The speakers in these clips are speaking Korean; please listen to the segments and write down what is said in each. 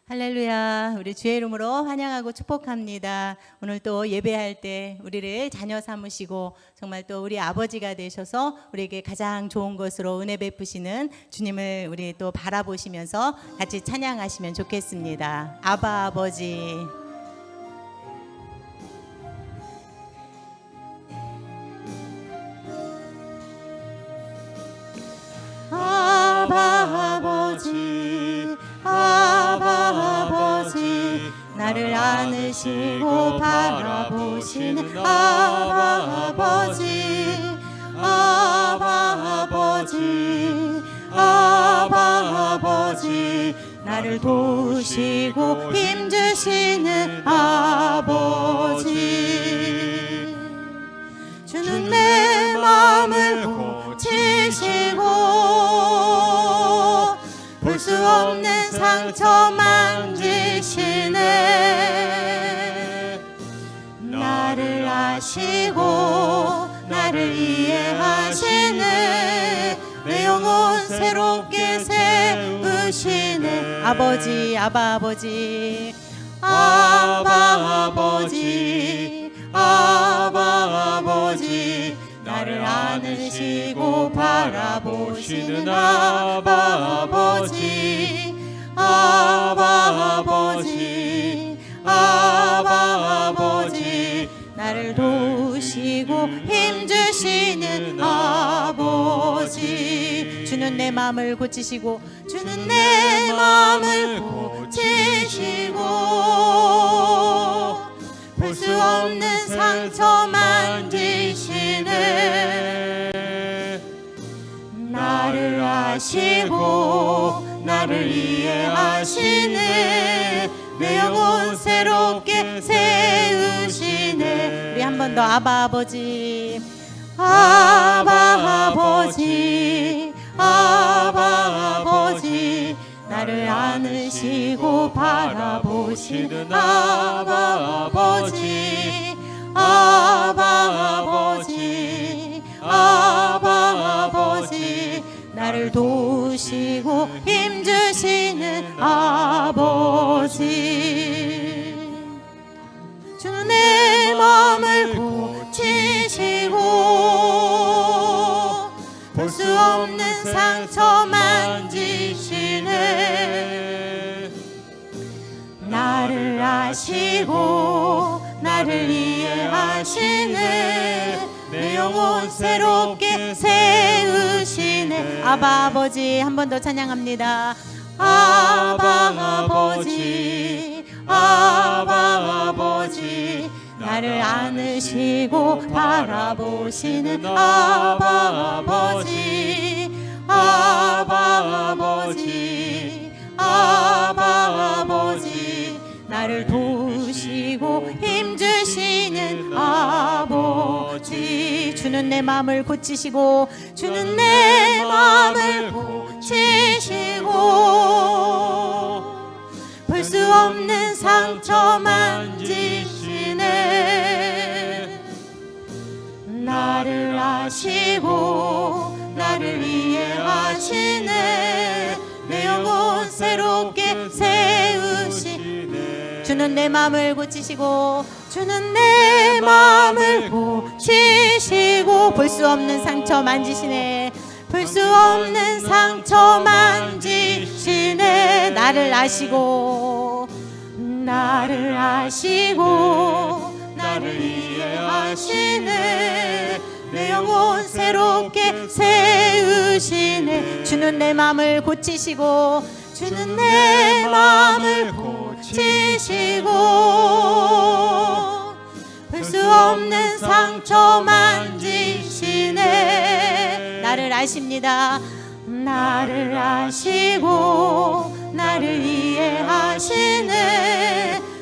할렐루야. 우리 주의 이름으로 환영하고 축복합니다. 오늘 또 예배할 때 우리를 자녀 삼으시고 정말 또 우리 아버지가 되셔서 우리에게 가장 좋은 것으로 은혜 베푸시는 주님을 우리 또 바라보시면서 같이 찬양하시면 좋겠습니다. 아바 아버지. 아바 아버지, 아바 아버지, 나를 안으시고 바라보시는 아바 아버지, 아바 아버지, 아바 아버지, 나를 도우시고 힘주시는 아버지. 주는 내 마음을 고치시고 볼 수 없는 상처 만지시네. 나를 아시고 나를 이해하시네. 내 영혼 새롭게 세우시네. 아버지, 아바 아버지, 아바 아버지, 아바 아버지, 나를 안으시고 바라보시는 아바 아버지, 아바 아버지, 아바 아버지, 나를 도우시고 힘주시는 아버지. 주는 내 마음을 고치시고, 주는 내 마음을 고치시고 볼 수 없는 상처 만지시네. 나를 아시고 나를 이해하시네. 내 영혼 새롭게 세우시네. 우리 한 번 더 아바 아버지, 아바 아버지, 아바 아버지, 나를 안으시고 바라보시는 아바 아버지, 아바 아버지, 아바 아버지, 나를 도우시고 힘주시는 아버지. 주는 내 마음을 고치시고 볼 수 없는 상처 만지시네. 나를 아시고 나를 이해하시네. 내 영혼 새롭게 세우시네. 아바 아버지, 한 번 더 찬양합니다. 아바 아버지, 아바 아버지, 나를 안으시고 바라보시는 아바 아버지, 아바 아버지, 아바 아버지, 나를 도우시고 힘주시는 아버지. 주는 내 마음을 고치시고, 주는 내 마음을 고치시고 볼 수 없는 상처 만지시네. 나를 아시고 나를 이해하시네. 내 영혼 새롭게 세우시네. 주는 내 마음을 고치시고, 주는 내 마음을 고치시고 볼 수 없는 상처 만지시네. 볼 수 없는 상처 만지시네. 나를 아시고 나를 아시고 나를 이해하시네. 내 영혼 새롭게 세우시네. 주는 내 마음을 고치시고, 주는 내 마음을 고치시고 볼 수 없는 상처 만지시네. 나를 아십니다. 나를 아시고 나를 이해하시네.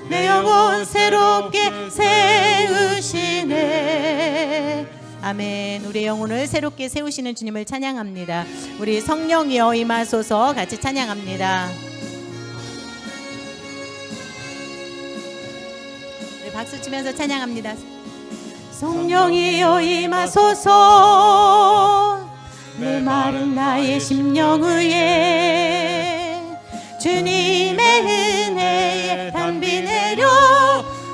내 영혼 새롭게 세우시네. 아멘. 우리의 영혼을 새롭게 세우시는 주님을 찬양합니다. 우리 성령이여 임하소서 같이 찬양합니다. 우리 박수 치면서 찬양합니다. 성령이여 임하소서. 내 마른 나의 심령 위에 주님의 은혜에 담비 내려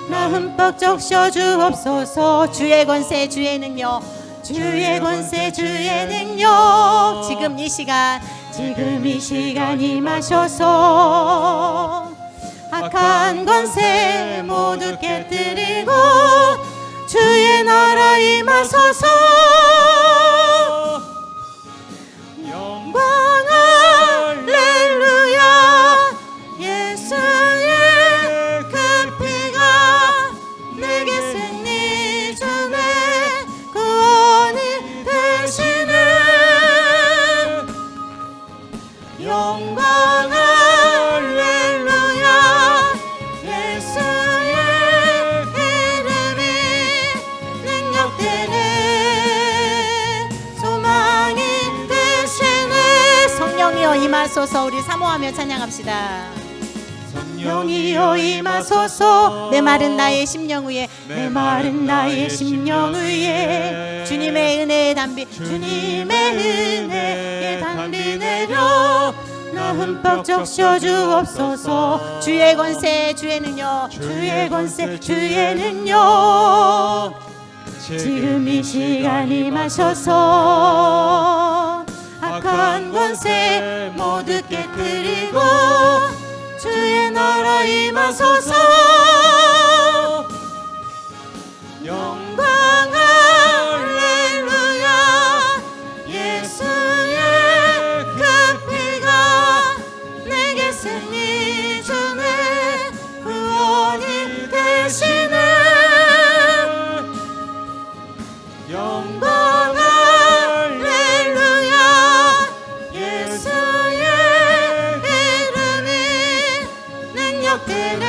나 흠뻑 적셔 주옵소서. 주의 권세 주의 능력, 주의 권세 주의 능력, 지금 이 시간 임하셔서 악한 권세 모두 깨뜨리고 주의 나라 임하소서. 영광 할렐루야. 예수의 그 피가 내게 승리 주네 구원이 되시네. 영광 할렐루야. 예수의 이름이 능력되네 소망이 되시네. 성령이여 임하소서. 우리 사모하며 찬양합시다. 성령이여 임하소서. 메마른 나의 심령 위에, 메마른 나의 심령 위에 주님의 은혜에 담비, 주님의 은혜에 담비 내려 나 흠뻑 적셔 주옵소서. 주의 권세 주의 능력, 주의 권세 주의 능력, 지금 이 시간 임하셔서 악한 권세 모두 깨뜨리고 주의 나라 임하소서. 영광 할렐루야. 예수의 그 피가 내게 승리 주네 구원이 되시네. 영광 할렐루야. 예수의 이름이 능력되네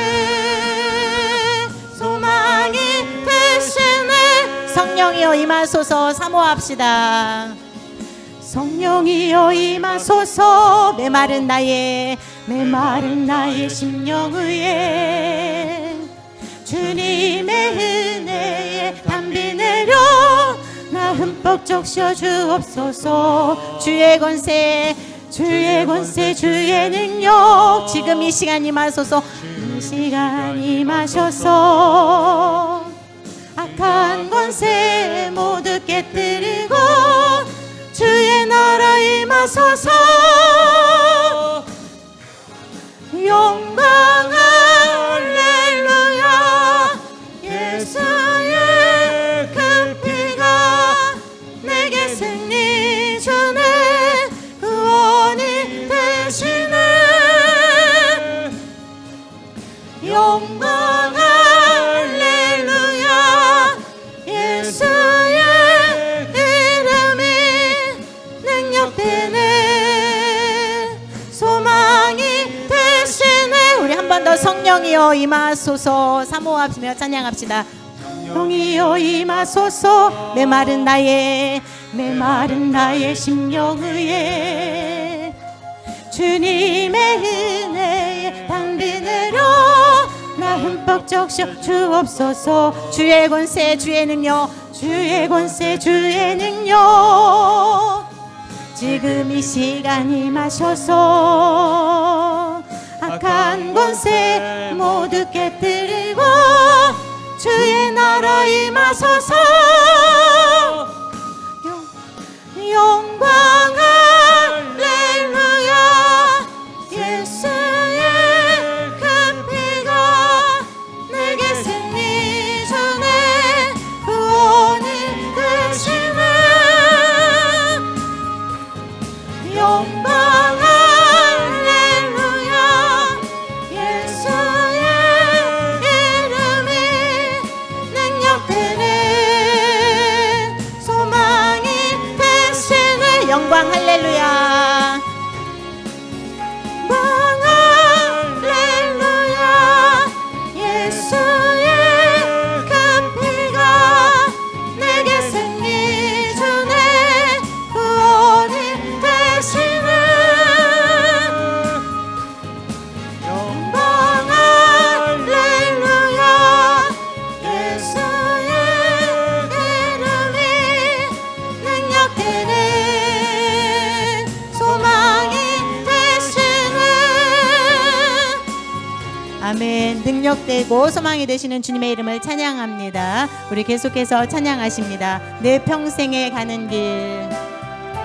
소망이 되시네. 성령이여 임하소서. 사모합시다. 성령이여 임하소서. 메마른 나의 심령 위에 주님의 은혜에 담비 내려 나 흠뻑 적셔 주옵소서. 주의 권세 주의 권세 주의 능력, 지금 이 시간 임하소서. 이 시간 임하셔서 악한 권세 모두 깨뜨리고 주의 나라 임하소서. 영광 할렐루야. 예수의 그 피가 내게 승리 주네 구원이 되시네. 영광 할렐루야. 예수의 이름이 능력되네 소망이 되시네. 우리 한 번 더 성령이여 임하소서 사모하며 찬양합시다. 성령이여 임하소서. 메마른 나의 심령 위에 주님의 은혜에 담비 내려 나 흠뻑 적셔 주옵소서. 주의 권세 주의 능력, 주의 권세 주의 능력, 지금 이 시간 임하셔서 악한 권세 모두 깨뜨리고 주의 나라 임하소서. 영광 할렐루야. 예수의 그 피가 내게 승리 주네 구원이 되시네. 영광 할렐루야. 예수의 이름이 능력되네 소망이 되시네. 영광 할렐루야. 영광 할렐루야. 예수의 그 피가 내게 승리 주네 구원이 되시네. 영광 할렐루야. 예수의 이름이 능력되네 소망이 되시네. 능력되고 소망이 되시는 주님의 이름을 찬양합니다. 우리 계속해서 찬양하십니다. 내 평생에 가는 길,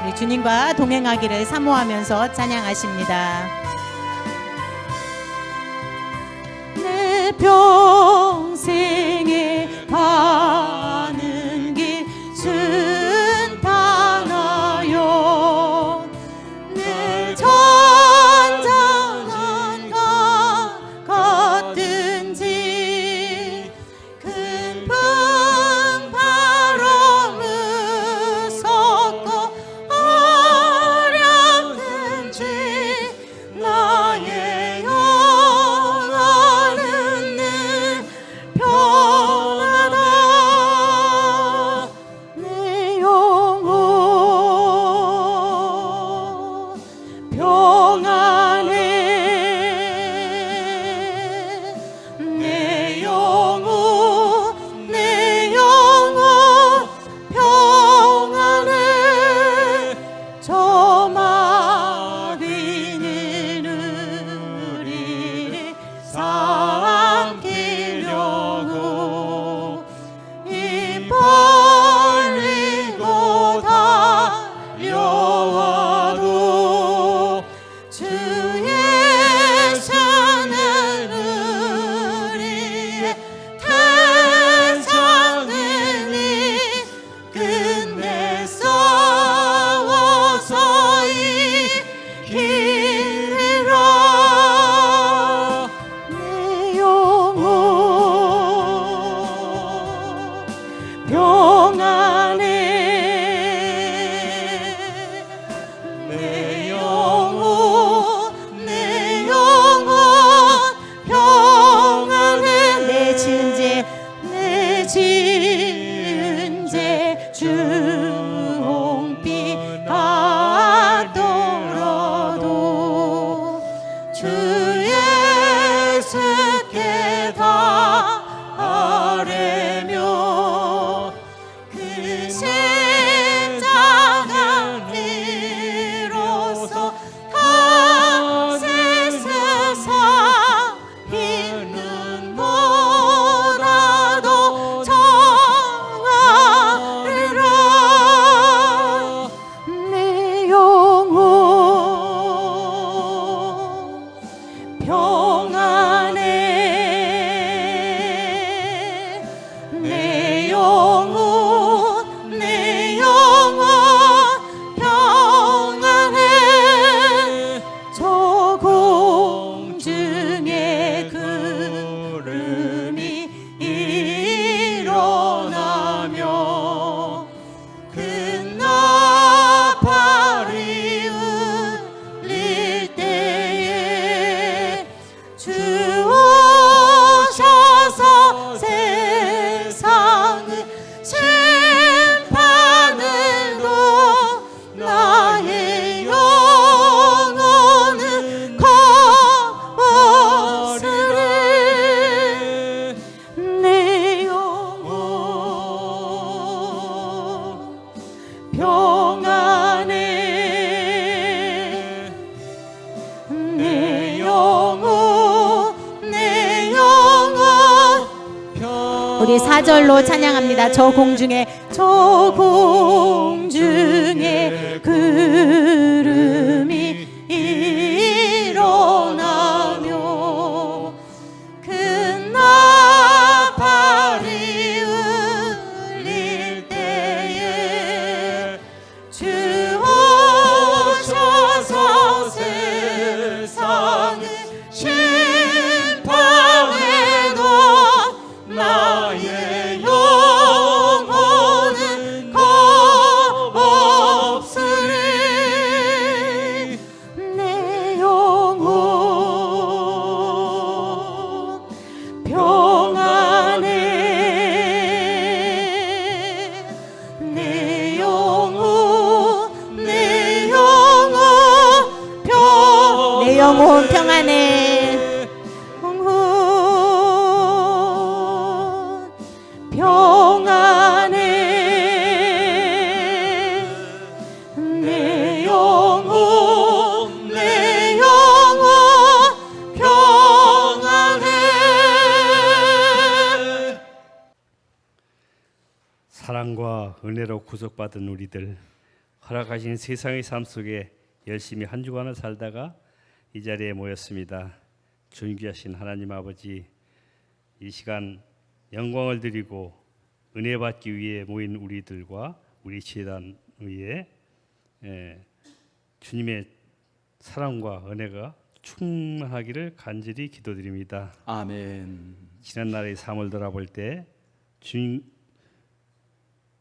우리 주님과 동행하기를 사모하면서 찬양하십니다. 내 평생에 가는 길 순탄하여 내 전전한 것 같든지 큰 풍 바람 무섭고 어렵든지 나의 영혼은 늘 평안하다. 내 영혼 평안해. 내 영혼 평안해. 저 마귀는 우리를 삼키려고 입 벌리고 달려와도 주의 손은 우리의 대장을 끝내 싸워서 이기리라. 내 영혼 평안해. 내 영혼 평안해. 내 지은 죄 주홍빛 같더라도 주의 수께 다 아뢰며 그 십자가 피로써 다 세세사 흰 눈보다도 정하리라. 내 영혼 평안해. 내 영혼 평안해. 저 공중에 구름이 일어나며 큰 나팔이 울릴 때에 주 오셔서 세상을 심판을 도 나의 영혼은 겁없으리. 내 영혼 평안해. 내 영혼 우리 4절로 찬양합니다. 저 공중에 구름이 일어나며 큰 나팔이 울릴 때에 주 오셔서 세상을 심판해도 나의 영혼은 겁없으리. 내 영혼 평안해. 내 영혼 평안해. 평안해. 내 영혼 평안해. 은혜와 은혜로 구속받은 우리들, 허락하신 세상의 삶 속에 열심히 한 주간을 살다가 이 자리에 모였습니다. 존귀하신 하나님 아버지, 이 시간 영광을 드리고 은혜 받기 위해 모인 우리들과 우리 재단 위에 주님의 사랑과 은혜가 충만하기를 간절히 기도드립니다. 아멘. 지난날의 삶을 돌아볼 때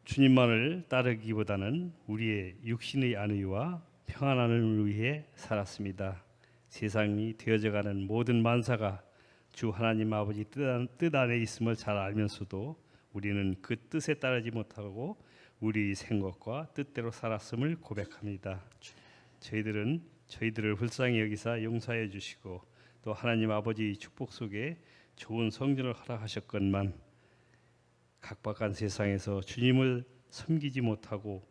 주님만을 따르기보다는 우리의 육신의 안위와 평안함을 위해 살았습니다. 세상이 되어져가는 모든 만사가 주 하나님 아버지 뜻 안에 있음을 잘 알면서도 우리는 그 뜻에 따르지 못하고 우리 생각과 뜻대로 살았음을 고백합니다. 저희들을 불쌍히 여기사 용서해 주시고 또 하나님 아버지 축복 속에 좋은 성전을 허락하셨건만 각박한 세상에서 주님을 섬기지 못하고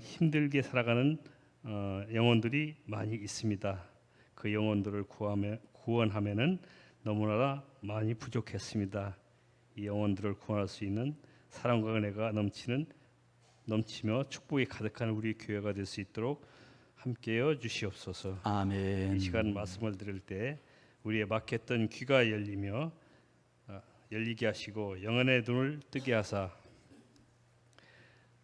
힘들게 살아가는 영혼들이 많이 있습니다. 그 영혼들을 구원하면은 너무나 많이 부족했습니다. 이 영혼들을 구원할 수 있는 사랑과 은혜가 넘치며 축복이 가득한 우리 교회가 될 수 있도록 함께여 주시옵소서. 아멘. 이 시간 말씀을 들을 때 우리의 막혔던 귀가 열리게 하시고 영혼의 눈을 뜨게 하사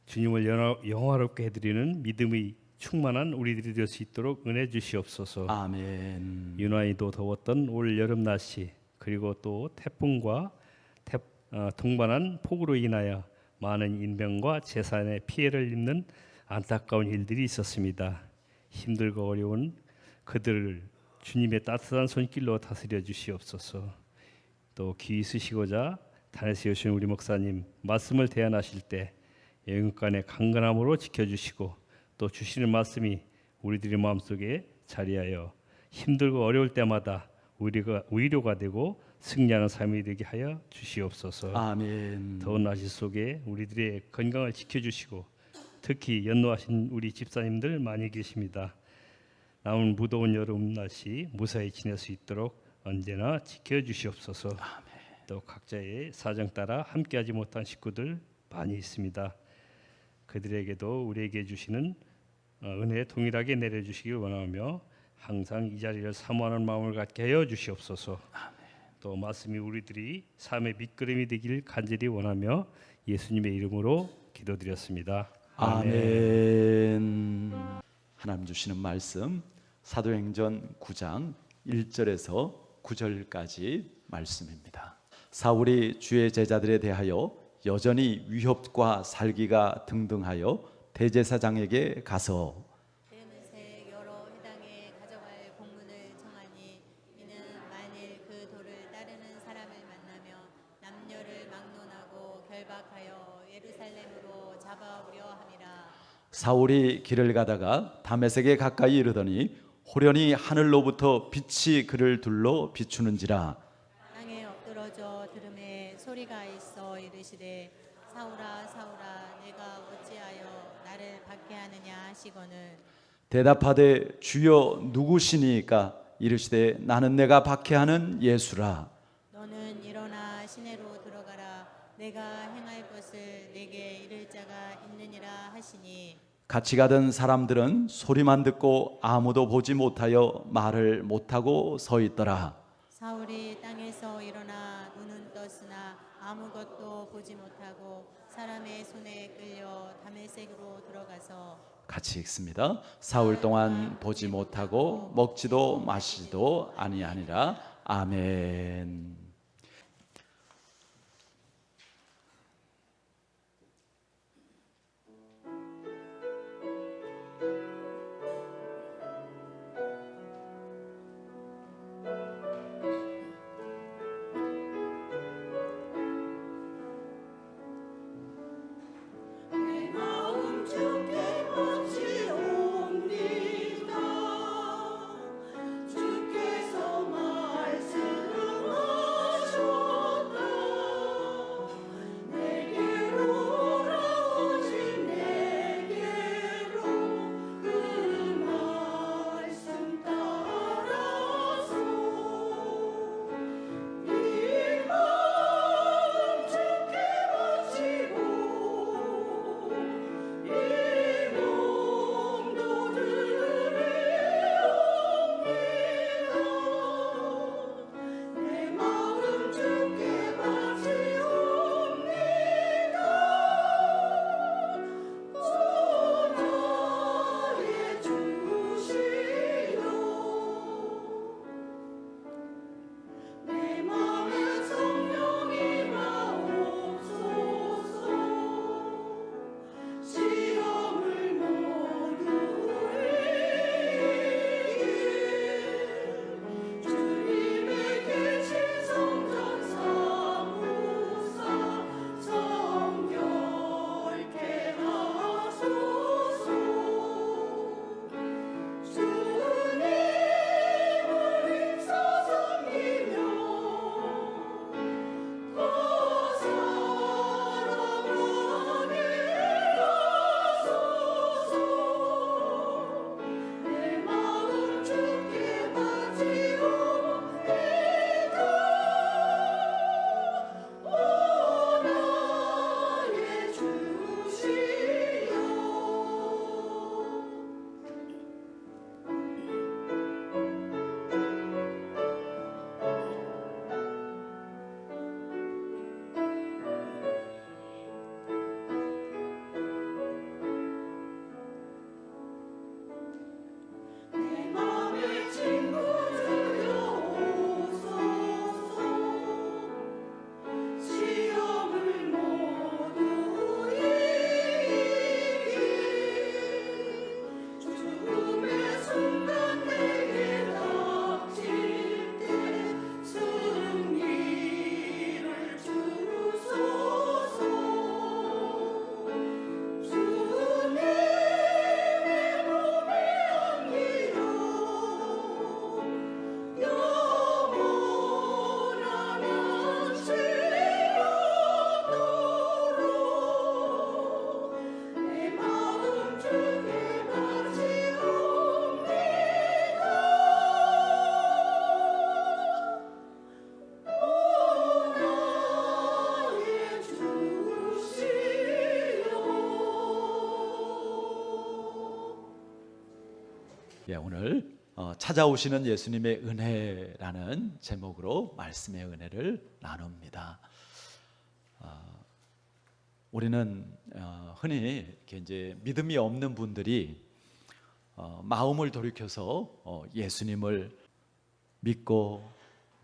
주님을 영화롭게 해드리는 믿음의 충만한 우리들이 될 수 있도록 은혜 주시옵소서. 아멘. 유난히도 더웠던 올 여름 날씨, 그리고 또 태풍과 동반한 폭우로 인하여 많은 인명과 재산의 피해를 입는 안타까운 일들이 있었습니다. 힘들고 어려운 그들을 주님의 따뜻한 손길로 다스려 주시옵소서. 또 귀 쓰시고자 단에서 오신 우리 목사님 말씀을 대안하실 때 영육간의 강건함으로 지켜주시고 또 주시는 말씀이 우리들의 마음속에 자리하여 힘들고 어려울 때마다 위로가 되고 승리하는 삶이 되게 하여 주시옵소서. 아멘. 더운 날씨 속에 우리들의 건강을 지켜주시고 특히 연로하신 우리 집사님들 많이 계십니다. 남은 무더운 여름 날씨 무사히 지낼 수 있도록 언제나 지켜주시옵소서. 아멘. 또 각자의 사정 따라 함께하지 못한 식구들 많이 있습니다. 그들에게도 우리에게 주시는 은혜 동일하게 내려주시길 원하며 항상 이 자리를 사모하는 마음을 갖게 하여 주시옵소서. 아멘. 또 말씀이 우리들이 삶의 밑거름이 되길 간절히 원하며 예수님의 이름으로 기도드렸습니다. 아멘. 하나님 주시는 말씀 사도행전 9장 1절에서 9절까지 말씀입니다. 사울이 주의 제자들에 대하여 여전히 위협과 살기가 등등하여 대제사장에게 가서 대문색 여러 회당에 가져갈 공문을 청하니 이는 만일 그 도를 따르는 사람을 만나며 남녀를 막론하고 결박하여 예루살렘으로 잡아오려 함이라. 사울이 길을 가다가 다메섹에 가까이 이르더니 호련히 하늘로부터 빛이 그를 둘러 비추는지라. 땅에 엎드러져 들음에 소리가 있어 이르시되 사울아 사울아 내가 어찌하여 나를 박해하느냐 하시거늘 대답하되 주여 누구시니까? 이르시되 나는 내가 박해하는 예수라. 너는 일어나 시내로 들어가라 내가 행할 것을 내게 이를 자가 있느니라 하시니 같이 가던 사람들은 소리만 듣고 아무도 보지 못하여 말을 못하고 서 있더라. 사울이 땅에서 일어나 눈은 떴으나 아무것도 보지 못하고 사람의 손에 끌려 다메섹으로 들어가서 같이 읽습니다. 사흘 동안 보지 못하고 먹지도 마시지도 아니하니라. 아멘. 주께서 말씀하시니 오늘 찾아오시는 예수님의 은혜라는 제목으로 말씀의 은혜를 나눕니다. 우리는 흔히 이렇게 이제 믿음이 없는 분들이 마음을 돌이켜서 예수님을 믿고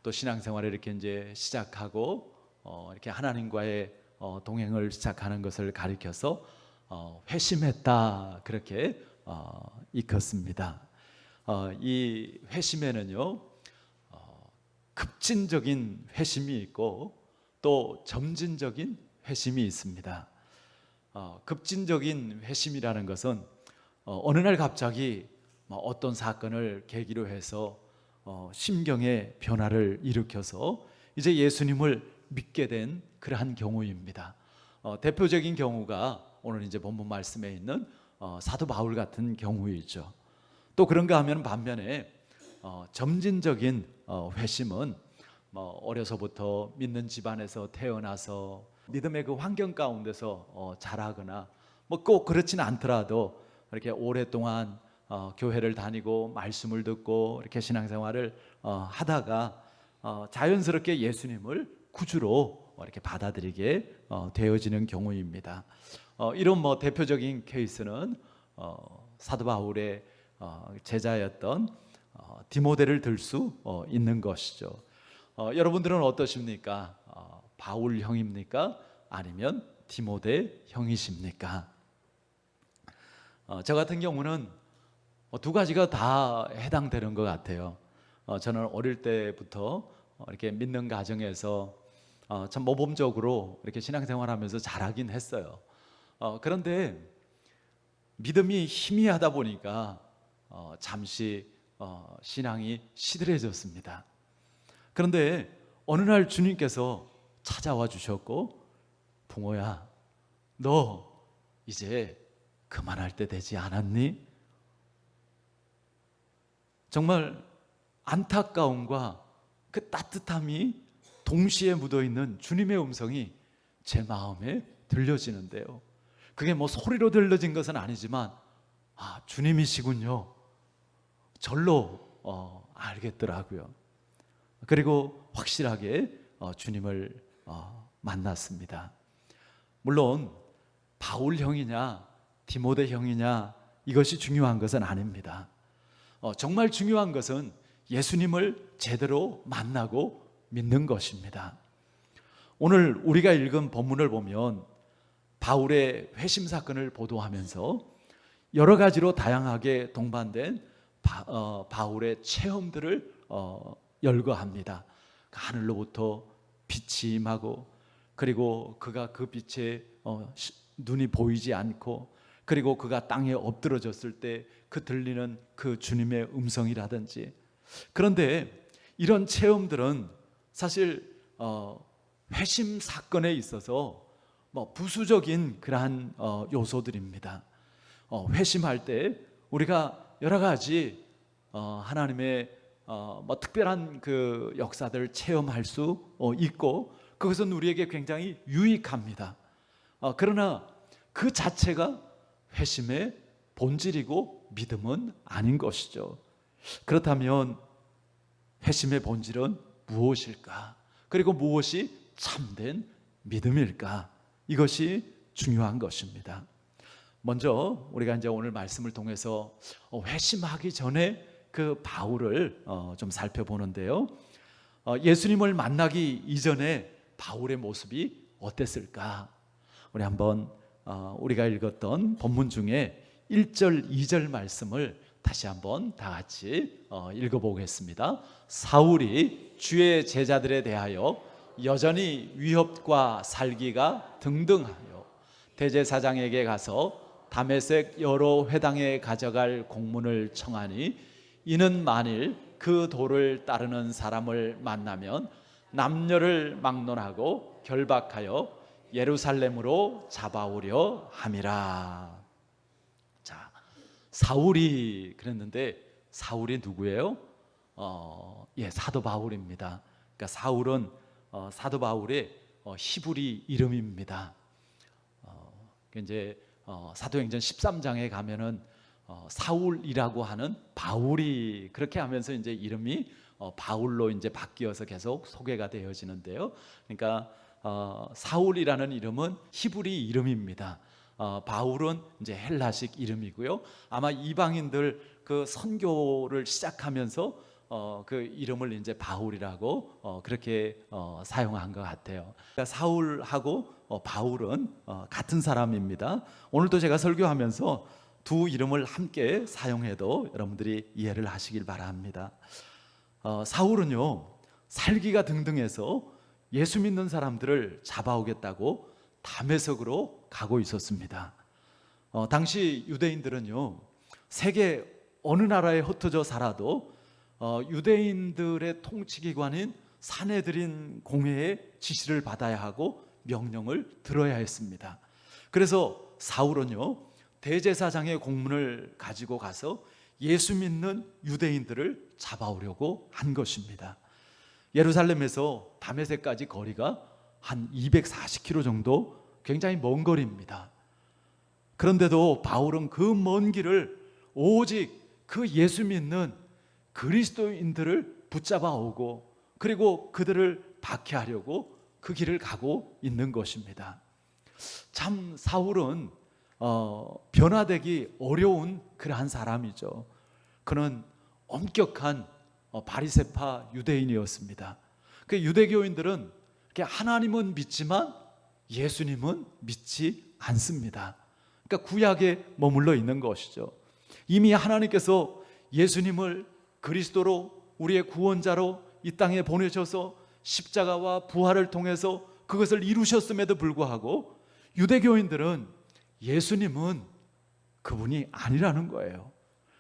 또 신앙생활을 이렇게 이제 시작하고 이렇게 하나님과의 동행을 시작하는 것을 가리켜서 회심했다 그렇게 일컫습니다. 이 회심에는요 급진적인 회심이 있고 또 점진적인 회심이 있습니다. 급진적인 회심이라는 것은 어느 날 갑자기 어떤 사건을 계기로 해서 심경의 변화를 일으켜서 이제 예수님을 믿게 된 그러한 경우입니다. 대표적인 경우가 오늘 이제 본문 말씀에 있는 사도 바울 같은 경우이죠. 또 그런가 하면 반면에 점진적인 회심은 어려서부터 믿는 집안에서 태어나서 믿음의 그 환경 가운데서 자라거나 꼭 그렇지는 않더라도 이렇게 오랫동안 교회를 다니고 말씀을 듣고 이렇게 신앙생활을 하다가 자연스럽게 예수님을 구주로 이렇게 받아들이게 되어지는 경우입니다. 이런 대표적인 케이스는 사도 바울의 제자였던 디모데를 들 수 있는 것이죠. 여러분들은 어떠십니까? 바울 형입니까? 아니면 디모데 형이십니까? 저 같은 경우는 두 가지가 다 해당되는 것 같아요. 저는 어릴 때부터 이렇게 믿는 가정에서 참 모범적으로 이렇게 신앙생활하면서 자라긴 했어요. 그런데 믿음이 희미하다 보니까 잠시 신앙이 시들해졌습니다. 그런데 어느 날 주님께서 찾아와 주셨고, 부모야, 너 이제 그만할 때 되지 않았니? 정말 안타까움과 그 따뜻함이 동시에 묻어있는 주님의 음성이 제 마음에 들려지는데요, 그게 소리로 들려진 것은 아니지만 주님이시군요, 절로 알겠더라고요. 그리고 확실하게 주님을 만났습니다. 물론 바울 형이냐 디모데 형이냐 이것이 중요한 것은 아닙니다. 정말 중요한 것은 예수님을 제대로 만나고 믿는 것입니다. 오늘 우리가 읽은 본문을 보면 바울의 회심 사건을 보도하면서 여러 가지로 다양하게 동반된 바울의 체험들을 열거합니다. 하늘로부터 빛이 임하고, 그리고 그가 그 빛에 눈이 보이지 않고, 그리고 그가 땅에 엎드러졌을 때 그 들리는 그 주님의 음성이라든지. 그런데 이런 체험들은 사실 회심 사건에 있어서 부수적인 그러한 요소들입니다. 회심할 때 우리가 여러 가지 하나님의 특별한 그 역사들을 체험할 수 있고, 그것은 우리에게 굉장히 유익합니다. 그러나 그 자체가 회심의 본질이고 믿음은 아닌 것이죠. 그렇다면 회심의 본질은 무엇일까? 그리고 무엇이 참된 믿음일까? 이것이 중요한 것입니다. 먼저 우리가 이제 오늘 말씀을 통해서 회심하기 전에 그 바울을 좀 살펴보는데요, 예수님을 만나기 이전에 바울의 모습이 어땠을까? 우리 한번 우리가 읽었던 본문 중에 1절, 2절 말씀을 다시 한번 다 같이 읽어보겠습니다. 사울이 주의 제자들에 대하여 여전히 위협과 살기가 등등하여 대제사장에게 가서 다메섹 여러 회당에 가져갈 공문을 청하니, 이는 만일 그 도를 따르는 사람을 만나면 남녀를 막론하고 결박하여 예루살렘으로 잡아오려 함이라. 자, 사울이 그랬는데 사울이 누구예요? 사도 바울입니다. 그러니까 사울은 사도 바울의 히브리 이름입니다. 이제 사도행전 13장에 가면은 사울이라고 하는 바울이 그렇게 하면서 이제 이름이 바울로 이제 바뀌어서 계속 소개가 되어지는데요. 그러니까 사울이라는 이름은 히브리 이름입니다. 바울은 이제 헬라식 이름이고요. 아마 이방인들 그 선교를 시작하면서 그 이름을 이제 바울이라고 그렇게 사용한 것 같아요. 그러니까 사울하고 바울은 같은 사람입니다. 오늘도 제가 설교하면서 두 이름을 함께 사용해도 여러분들이 이해를 하시길 바랍니다. 사울은요, 살기가 등등해서 예수 믿는 사람들을 잡아오겠다고 다메섹으로 가고 있었습니다. 당시 유대인들은요, 세계 어느 나라에 흩어져 살아도 유대인들의 통치기관인 사내들인 공회의 지시를 받아야 하고 명령을 들어야 했습니다. 그래서 사울은요, 대제사장의 공문을 가지고 가서 예수 믿는 유대인들을 잡아오려고 한 것입니다. 예루살렘에서 다메섹까지 거리가 한 240km 정도, 굉장히 먼 거리입니다. 그런데도 바울은 그 먼 길을 오직 그 예수 믿는 그리스도인들을 붙잡아 오고 그리고 그들을 박해하려고 그 길을 가고 있는 것입니다. 참 사울은 변화되기 어려운 그러한 사람이죠. 그는 엄격한 바리새파 유대인이었습니다. 그 유대교인들은 하나님은 믿지만 예수님은 믿지 않습니다. 그러니까 구약에 머물러 있는 것이죠. 이미 하나님께서 예수님을 그리스도로 우리의 구원자로 이 땅에 보내셔서 십자가와 부활을 통해서 그것을 이루셨음에도 불구하고 유대교인들은 예수님은 그분이 아니라는 거예요.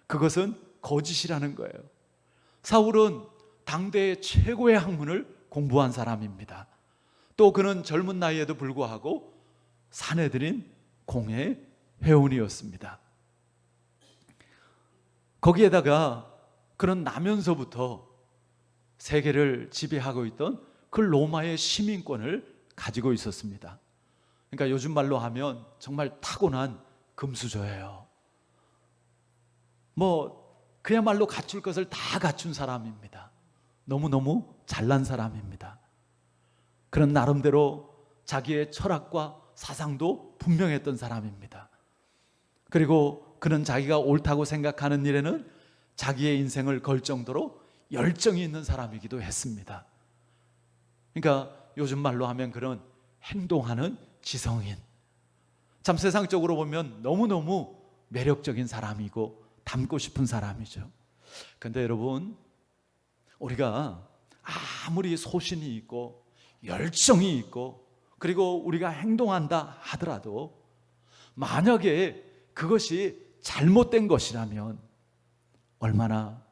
그것은 거짓이라는 거예요. 사울은 당대의 최고의 학문을 공부한 사람입니다. 또 그는 젊은 나이에도 불구하고 사내들인 공회 회원이었습니다. 거기에다가 그는 나면서부터 세계를 지배하고 있던 그 로마의 시민권을 가지고 있었습니다. 그러니까 요즘 말로 하면 정말 타고난 금수저예요. 그야말로 갖출 것을 다 갖춘 사람입니다. 너무너무 잘난 사람입니다. 그런 나름대로 자기의 철학과 사상도 분명했던 사람입니다. 그리고 그는 자기가 옳다고 생각하는 일에는 자기의 인생을 걸 정도로 열정이 있는 사람이기도 했습니다. 그러니까 요즘 말로 하면 그런 행동하는 지성인, 참 세상적으로 보면 너무너무 매력적인 사람이고 닮고 싶은 사람이죠. 그런데 여러분, 우리가 아무리 소신이 있고 열정이 있고 그리고 우리가 행동한다 하더라도 만약에 그것이 잘못된 것이라면 얼마나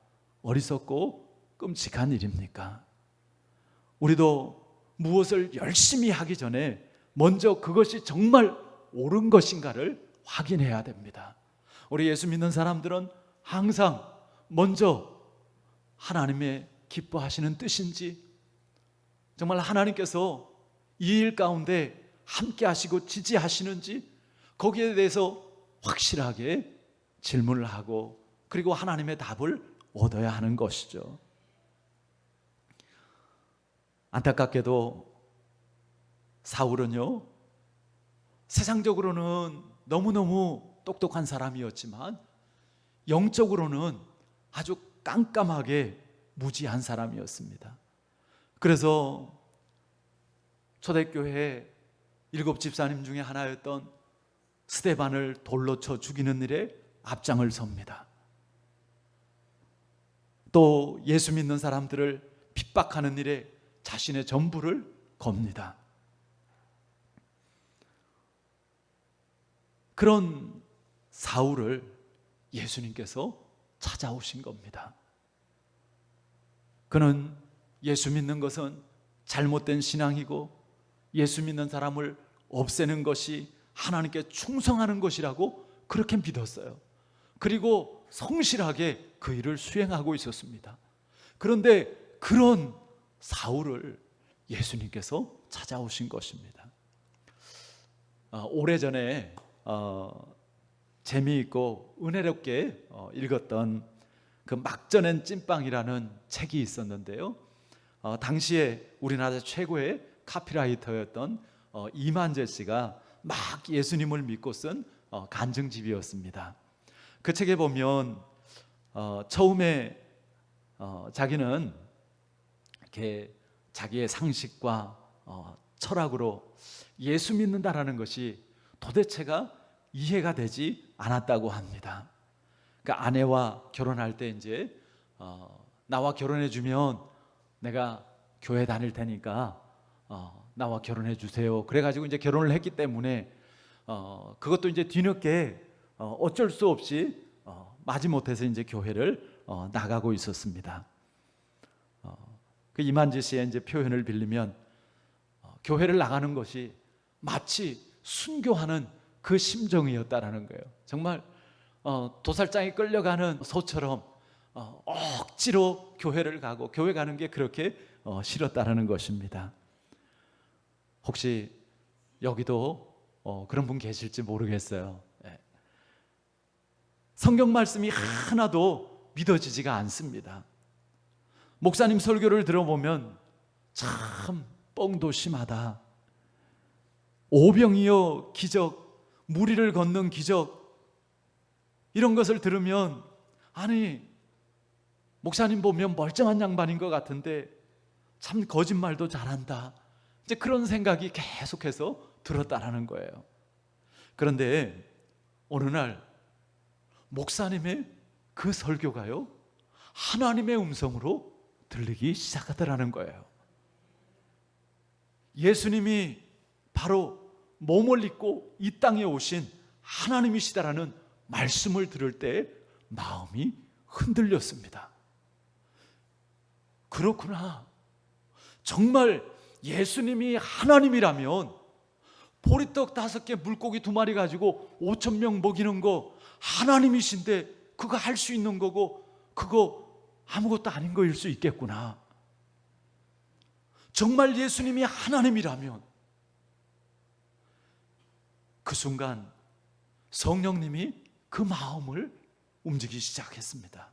어리석고 끔찍한 일입니까? 우리도 무엇을 열심히 하기 전에 먼저 그것이 정말 옳은 것인가를 확인해야 됩니다. 우리 예수 믿는 사람들은 항상 먼저 하나님의 기뻐하시는 뜻인지, 정말 하나님께서 이 일 가운데 함께 하시고 지지하시는지 거기에 대해서 확실하게 질문을 하고 그리고 하나님의 답을 얻어야 하는 것이죠. 안타깝게도 사울은요, 세상적으로는 너무너무 똑똑한 사람이었지만 영적으로는 아주 깜깜하게 무지한 사람이었습니다. 그래서 초대교회 7 집사님 중에 하나였던 스데반을 돌로 쳐 죽이는 일에 앞장을 섭니다. 또 예수 믿는 사람들을 핍박하는 일에 자신의 전부를 겁니다. 그런 사울을 예수님께서 찾아오신 겁니다. 그는 예수 믿는 것은 잘못된 신앙이고 예수 믿는 사람을 없애는 것이 하나님께 충성하는 것이라고 그렇게 믿었어요. 그리고 성실하게 그 일을 수행하고 있었습니다. 그런데 그런 사울을 예수님께서 찾아오신 것입니다. 오래전에 재미있고 은혜롭게 읽었던 그 막전엔 찐빵이라는 책이 있었는데요. 당시에 우리나라 최고의 카피라이터였던 이만재 씨가 막 예수님을 믿고 쓴 간증집이었습니다. 그 책에 보면 처음에 자기는 이렇게 자기의 상식과 철학으로 예수 믿는다라는 것이 도대체가 이해가 되지 않았다고 합니다. 그러니까 아내와 결혼할 때 이제 나와 결혼해 주면 내가 교회 다닐 테니까 나와 결혼해 주세요. 그래가지고 이제 결혼을 했기 때문에 그것도 이제 뒤늦게 어쩔 수 없이 마지못해서 이제 교회를 나가고 있었습니다. 그 이만지 씨의 이제 표현을 빌리면 교회를 나가는 것이 마치 순교하는 그 심정이었다라는 거예요. 정말 도살장에 끌려가는 소처럼 억지로 교회를 가고 교회 가는 게 그렇게 싫었다라는 것입니다. 혹시 여기도 그런 분 계실지 모르겠어요. 성경 말씀이 하나도 믿어지지가 않습니다. 목사님 설교를 들어보면 참 뻥도 심하다. 오병이어 기적, 무리를 걷는 기적, 이런 것을 들으면 아니 목사님 보면 멀쩡한 양반인 것 같은데 참 거짓말도 잘한다. 이제 그런 생각이 계속해서 들었다라는 거예요. 그런데 어느 날 목사님의 그 설교가요, 하나님의 음성으로 들리기 시작하더라는 거예요. 예수님이 바로 몸을 입고 이 땅에 오신 하나님이시다라는 말씀을 들을 때 마음이 흔들렸습니다. 그렇구나. 정말 예수님이 하나님이라면 보리떡 5개 물고기 2마리 가지고 5,000명 먹이는 거 하나님이신데 그거 할 수 있는 거고 그거 아무것도 아닌 거일 수 있겠구나. 정말 예수님이 하나님이라면 그 순간 성령님이 그 마음을 움직이기 시작했습니다.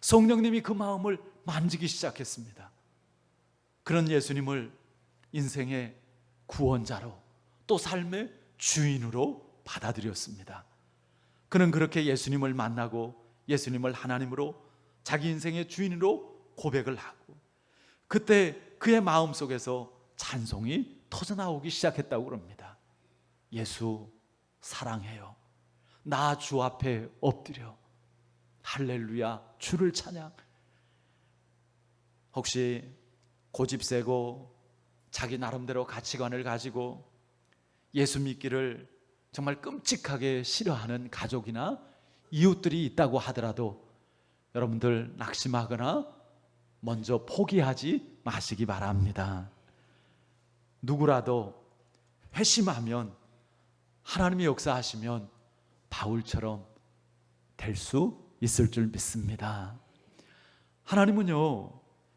성령님이 그 마음을 만지기 시작했습니다. 그런 예수님을 인생의 구원자로 또 삶의 주인으로 받아들였습니다. 그는 그렇게 예수님을 만나고 예수님을 하나님으로 자기 인생의 주인으로 고백을 하고 그때 그의 마음속에서 찬송이 터져나오기 시작했다고 합니다. 예수 사랑해요. 나 주 앞에 엎드려 할렐루야 주를 찬양. 혹시 고집 세고 자기 나름대로 가치관을 가지고 예수 믿기를 정말 끔찍하게 싫어하는 가족이나 이웃들이 있다고 하더라도 여러분들 낙심하거나 먼저 포기하지 마시기 바랍니다. 누구라도 회심하면 하나님이 역사하시면 바울처럼 될 수 있을 줄 믿습니다. 하나님은요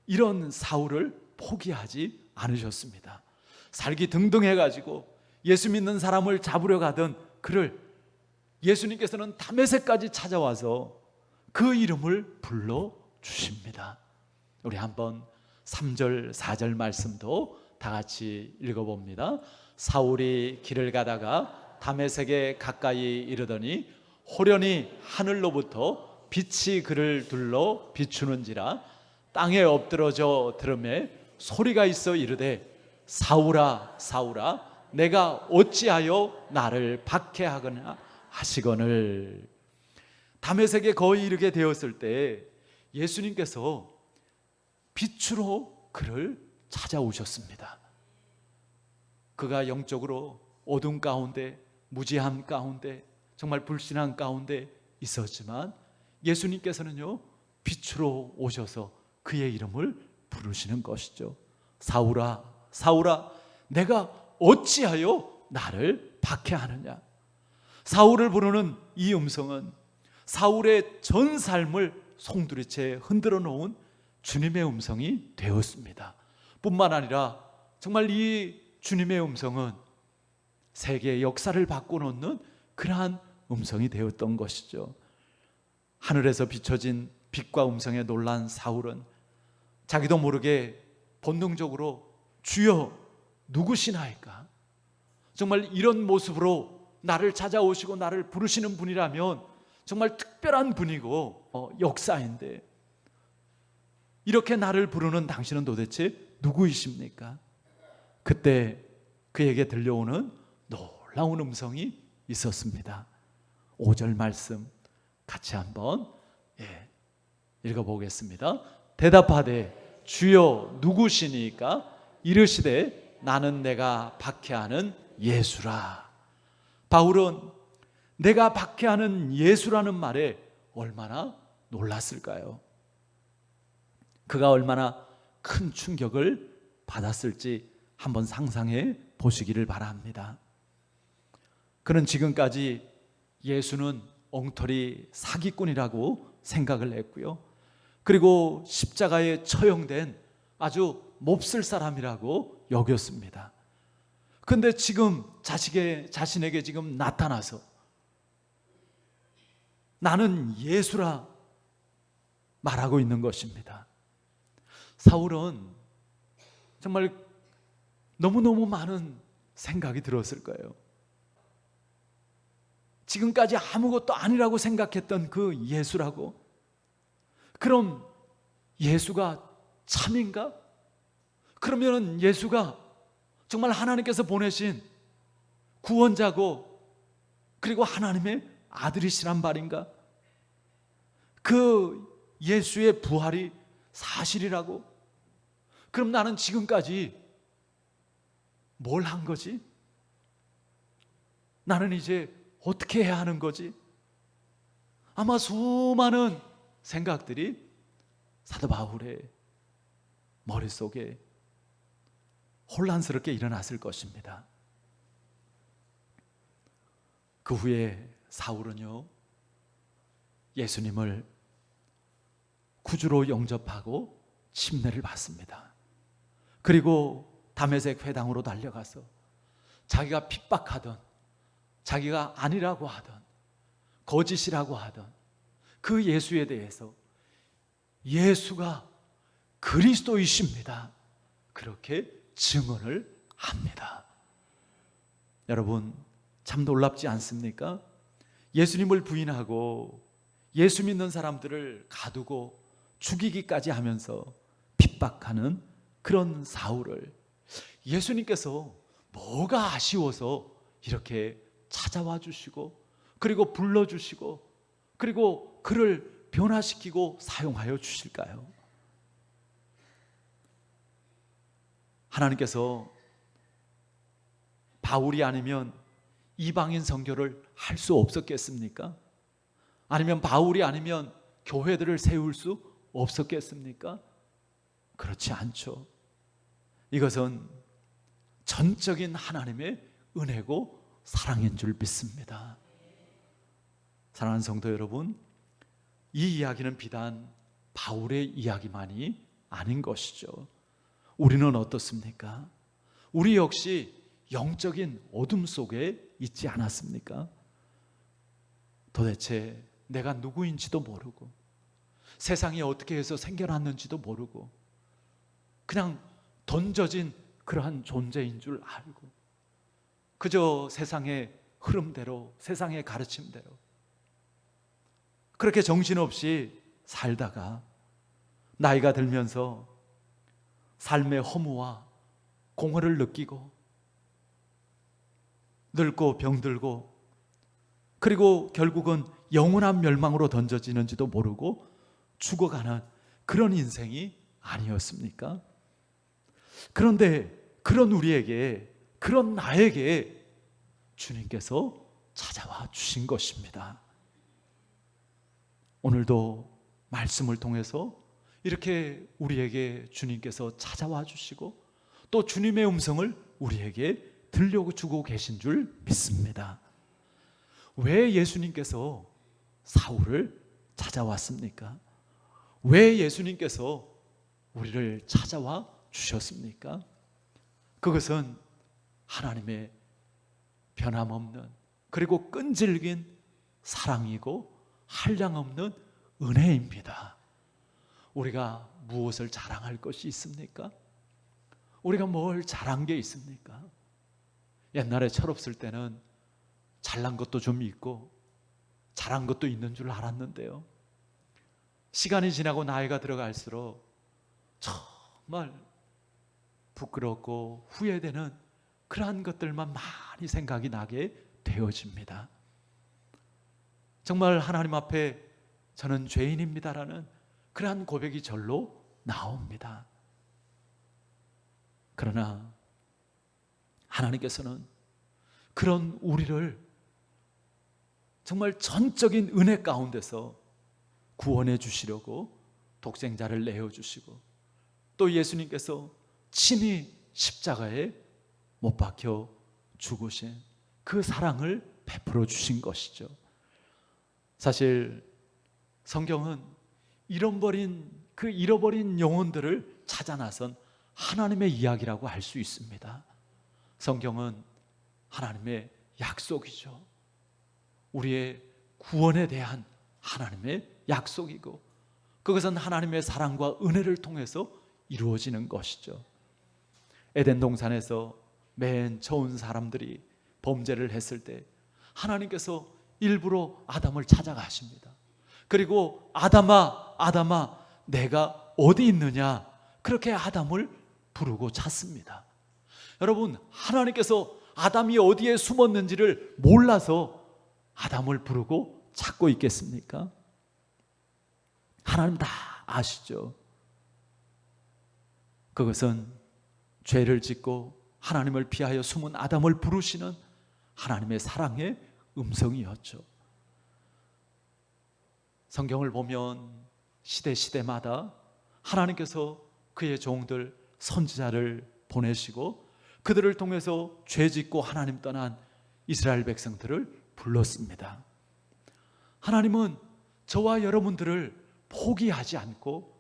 이런 사울을 포기하지 않으셨습니다. 살기 등등해가지고 예수 믿는 사람을 잡으려 가던 그를 예수님께서는 다메섹까지 찾아와서 그 이름을 불러주십니다. 우리 한번 3절 4절 말씀도 다 같이 읽어봅니다. 사울이 길을 가다가 다메섹에 가까이 이르더니 호련히 하늘로부터 빛이 그를 둘러 비추는지라 땅에 엎드러져 들음에 소리가 있어 이르되 사울아 사울아 내가 어찌하여 나를 박해하거나 하시거늘. 다메섹에 거의 이르게 되었을 때 예수님께서 빛으로 그를 찾아오셨습니다. 그가 영적으로 어둠 가운데 무지함 가운데 정말 불신앙 가운데 있었지만 예수님께서는요 빛으로 오셔서 그의 이름을 부르시는 것이죠. 사울아 사울아 내가 어찌하여 나를 박해하느냐. 사울을 부르는 이 음성은 사울의 전 삶을 송두리째 흔들어 놓은 주님의 음성이 되었습니다. 뿐만 아니라 정말 이 주님의 음성은 세계의 역사를 바꿔놓는 그러한 음성이 되었던 것이죠. 하늘에서 비춰진 빛과 음성에 놀란 사울은 자기도 모르게 본능적으로 주여 누구시나이까? 정말 이런 모습으로 나를 찾아오시고 나를 부르시는 분이라면 정말 특별한 분이고 역사인데 이렇게 나를 부르는 당신은 도대체 누구이십니까? 그때 그에게 들려오는 놀라운 음성이 있었습니다. 5절 말씀 같이 한번 읽어보겠습니다. 대답하되 주여 누구시니까? 이르시되 나는 내가 박해하는 예수라. 바울은 내가 박해하는 예수라는 말에 얼마나 놀랐을까요? 그가 얼마나 큰 충격을 받았을지 한번 상상해 보시기를 바랍니다. 그는 지금까지 예수는 엉터리 사기꾼이라고 생각을 했고요. 그리고 십자가에 처형된 아주 몹쓸 사람이라고 여겼습니다. 그런데 지금 자신에게 지금 나타나서 나는 예수라 말하고 있는 것입니다. 사울은 정말 너무너무 많은 생각이 들었을 거예요. 지금까지 아무것도 아니라고 생각했던 그 예수라고? 그럼 예수가 참인가? 그러면 예수가 정말 하나님께서 보내신 구원자고 그리고 하나님의 아들이시란 말인가? 그 예수의 부활이 사실이라고? 그럼 나는 지금까지 뭘 한 거지? 나는 이제 어떻게 해야 하는 거지? 아마 수많은 생각들이 사도 바울의 머릿속에 혼란스럽게 일어났을 것입니다. 그 후에 사울은요, 예수님을 구주로 영접하고 침례를 받습니다. 그리고 다메섹 회당으로 달려가서 자기가 핍박하던, 자기가 아니라고 하던, 거짓이라고 하던 그 예수에 대해서 예수가 그리스도이십니다, 그렇게 증언을 합니다. 여러분, 참 놀랍지 않습니까? 예수님을 부인하고 예수 믿는 사람들을 가두고 죽이기까지 하면서 핍박하는 그런 사울을 예수님께서 뭐가 아쉬워서 이렇게 찾아와 주시고 그리고 불러주시고 그리고 그를 변화시키고 사용하여 주실까요? 하나님께서 바울이 아니면 이방인 선교를 할 수 없었겠습니까? 아니면 바울이 아니면 교회들을 세울 수 없었겠습니까? 그렇지 않죠. 이것은 전적인 하나님의 은혜고 사랑인 줄 믿습니다. 사랑하는 성도 여러분, 이 이야기는 비단 바울의 이야기만이 아닌 것이죠. 우리는 어떻습니까? 우리 역시 영적인 어둠 속에 있지 않았습니까? 도대체 내가 누구인지도 모르고 세상이 어떻게 해서 생겨났는지도 모르고 그냥 던져진 그러한 존재인 줄 알고 그저 세상의 흐름대로, 세상의 가르침대로 그렇게 정신없이 살다가 나이가 들면서 삶의 허무와 공허를 느끼고 늙고 병들고 그리고 결국은 영원한 멸망으로 던져지는지도 모르고 죽어가는 그런 인생이 아니었습니까? 그런데 그런 우리에게, 그런 나에게 주님께서 찾아와 주신 것입니다. 오늘도 말씀을 통해서 이렇게 우리에게 주님께서 찾아와 주시고 또 주님의 음성을 우리에게 들려주고 계신 줄 믿습니다. 왜 예수님께서 사울을 찾아왔습니까? 왜 예수님께서 우리를 찾아와 주셨습니까? 그것은 하나님의 변함없는 그리고 끈질긴 사랑이고 한량없는 은혜입니다. 우리가 무엇을 자랑할 것이 있습니까? 우리가 뭘 자랑한 게 있습니까? 옛날에 철없을 때는 잘난 것도 좀 있고 잘한 것도 있는 줄 알았는데요, 시간이 지나고 나이가 들어갈수록 정말 부끄럽고 후회되는 그러한 것들만 많이 생각이 나게 되어집니다. 정말 하나님 앞에 저는 죄인입니다라는 그러한 고백이 절로 나옵니다. 그러나 하나님께서는 그런 우리를 정말 전적인 은혜 가운데서 구원해 주시려고 독생자를 내어주시고, 또 예수님께서 친히 십자가에 못 박혀 죽으신 그 사랑을 베풀어 주신 것이죠. 사실 성경은 잃어버린 영혼들을 찾아 나선 하나님의 이야기라고 할 수 있습니다. 성경은 하나님의 약속이죠. 우리의 구원에 대한 하나님의 약속이고, 그것은 하나님의 사랑과 은혜를 통해서 이루어지는 것이죠. 에덴 동산에서 맨 처음 사람들이 범죄를 했을 때 하나님께서 일부러 아담을 찾아가십니다. 그리고 아담아, 아담아, 내가 어디 있느냐, 그렇게 아담을 부르고 찾습니다. 여러분, 하나님께서 아담이 어디에 숨었는지를 몰라서 아담을 부르고 찾고 있겠습니까? 하나님 다 아시죠. 그것은 죄를 짓고 하나님을 피하여 숨은 아담을 부르시는 하나님의 사랑의 음성이었죠. 성경을 보면 시대마다 하나님께서 그의 종들 선지자를 보내시고 그들을 통해서 죄 짓고 하나님 떠난 이스라엘 백성들을 불렀습니다. 하나님은 저와 여러분들을 포기하지 않고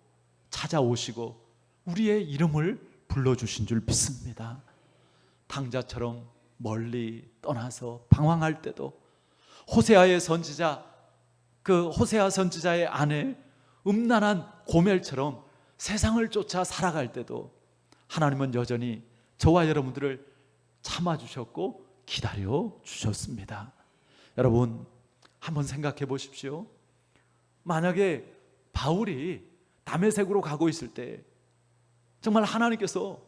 찾아오시고 우리의 이름을 불러주신 줄 믿습니다. 탕자처럼 멀리 떠나서 방황할 때도 호세아의 선지자, 그 호세아 선지자의 아내 음란한 고멜처럼 세상을 쫓아 살아갈 때도 하나님은 여전히 저와 여러분들을 참아주셨고 기다려 주셨습니다. 여러분, 한번 생각해 보십시오. 만약에 바울이 다메섹으로 가고 있을 때 정말 하나님께서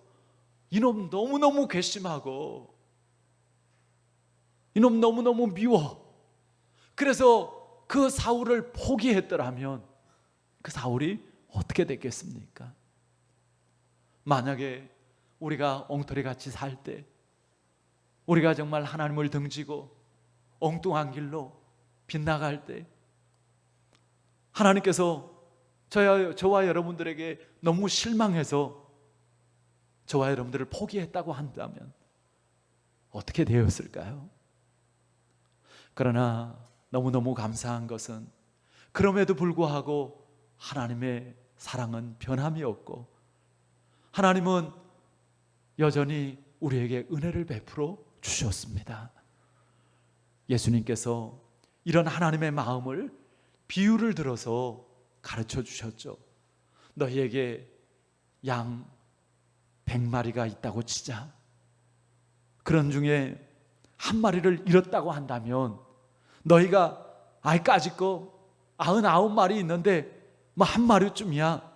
이놈 너무너무 괘씸하고 이놈 너무너무 미워, 그래서 그 사울을 포기했더라면 그 사울이 어떻게 됐겠습니까? 만약에 우리가 엉터리같이 살 때, 우리가 정말 하나님을 등지고 엉뚱한 길로 빗나갈 때 하나님께서 저와 여러분들에게 너무 실망해서 저와 여러분들을 포기했다고 한다면 어떻게 되었을까요? 그러나 너무너무 감사한 것은 그럼에도 불구하고 하나님의 사랑은 변함이 없고 하나님은 여전히 우리에게 은혜를 베풀어 주셨습니다. 예수님께서 이런 하나님의 마음을 비유를 들어서 가르쳐 주셨죠. 너희에게 양 100마리가 있다고 치자. 그런 중에 한 마리를 잃었다고 한다면 너희가 까짓 거 99마리 있는데 뭐 한 마리쯤이야,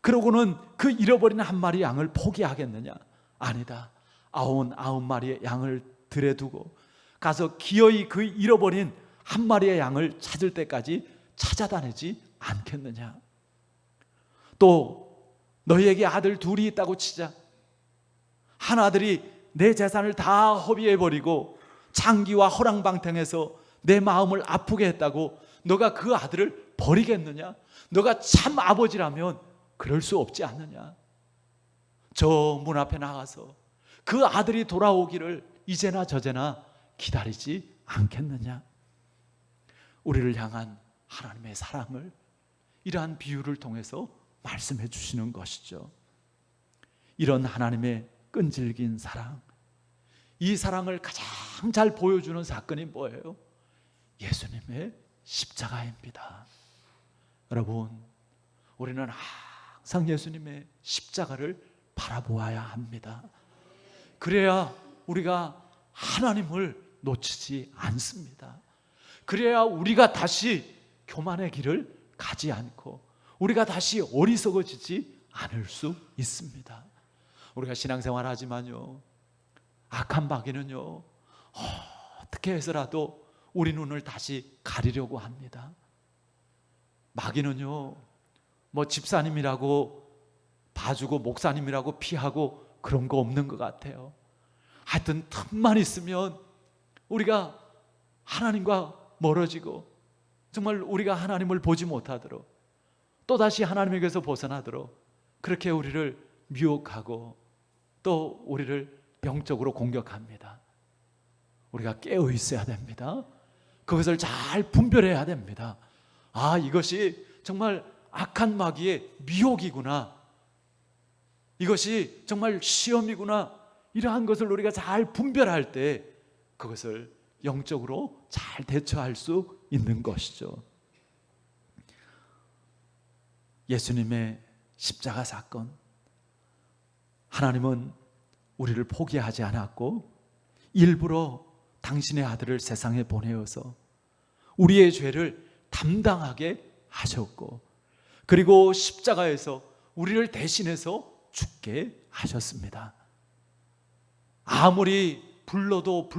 그러고는 그 잃어버린 한 마리 양을 포기하겠느냐? 아니다. 99마리의 양을 들에 두고 가서 기어이 그 잃어버린 한 마리의 양을 찾을 때까지 찾아다니지 않겠느냐? 또 너희에게 아들 둘이 있다고 치자. 한 아들이 내 재산을 다 허비해버리고 창기와 허랑방탕해서 내 마음을 아프게 했다고 너가 그 아들을 버리겠느냐? 너가 참 아버지라면 그럴 수 없지 않느냐? 저 문 앞에 나가서 그 아들이 돌아오기를 이제나 저제나 기다리지 않겠느냐? 우리를 향한 하나님의 사랑을 이러한 비유를 통해서 말씀해 주시는 것이죠. 이런 하나님의 끈질긴 사랑, 이 사랑을 가장 잘 보여주는 사건이 뭐예요? 예수님의 십자가입니다. 여러분, 우리는 항상 예수님의 십자가를 바라보아야 합니다. 그래야 우리가 하나님을 놓치지 않습니다. 그래야 우리가 다시 교만의 길을 가지 않고 우리가 다시 어리석어지지 않을 수 있습니다. 우리가 신앙생활 하지만요, 악한 마귀는요, 어떻게 해서라도 우리 눈을 다시 가리려고 합니다. 마귀는요, 뭐 집사님이라고 봐주고 목사님이라고 피하고 그런 거 없는 것 같아요. 하여튼 틈만 있으면 우리가 하나님과 멀어지고 정말 우리가 하나님을 보지 못하도록 또다시 하나님에게서 벗어나도록 그렇게 우리를 미혹하고 또 우리를 영적으로 공격합니다. 우리가 깨어 있어야 됩니다. 그것을 잘 분별해야 됩니다. 이것이 정말 악한 마귀의 미혹이구나, 이것이 정말 시험이구나, 이러한 것을 우리가 잘 분별할 때 그것을 영적으로 잘 대처할 수 있는 것이죠. 예수님의 십자가 사건, 하나님은 우리를 포기하지 않았고 일부러 당신의 아들을 세상에 보내어서 우리의 죄를 담당하게 하셨고, 그리고 십자가에서 우리를 대신해서 죽게 하셨습니다. 아무리 불러도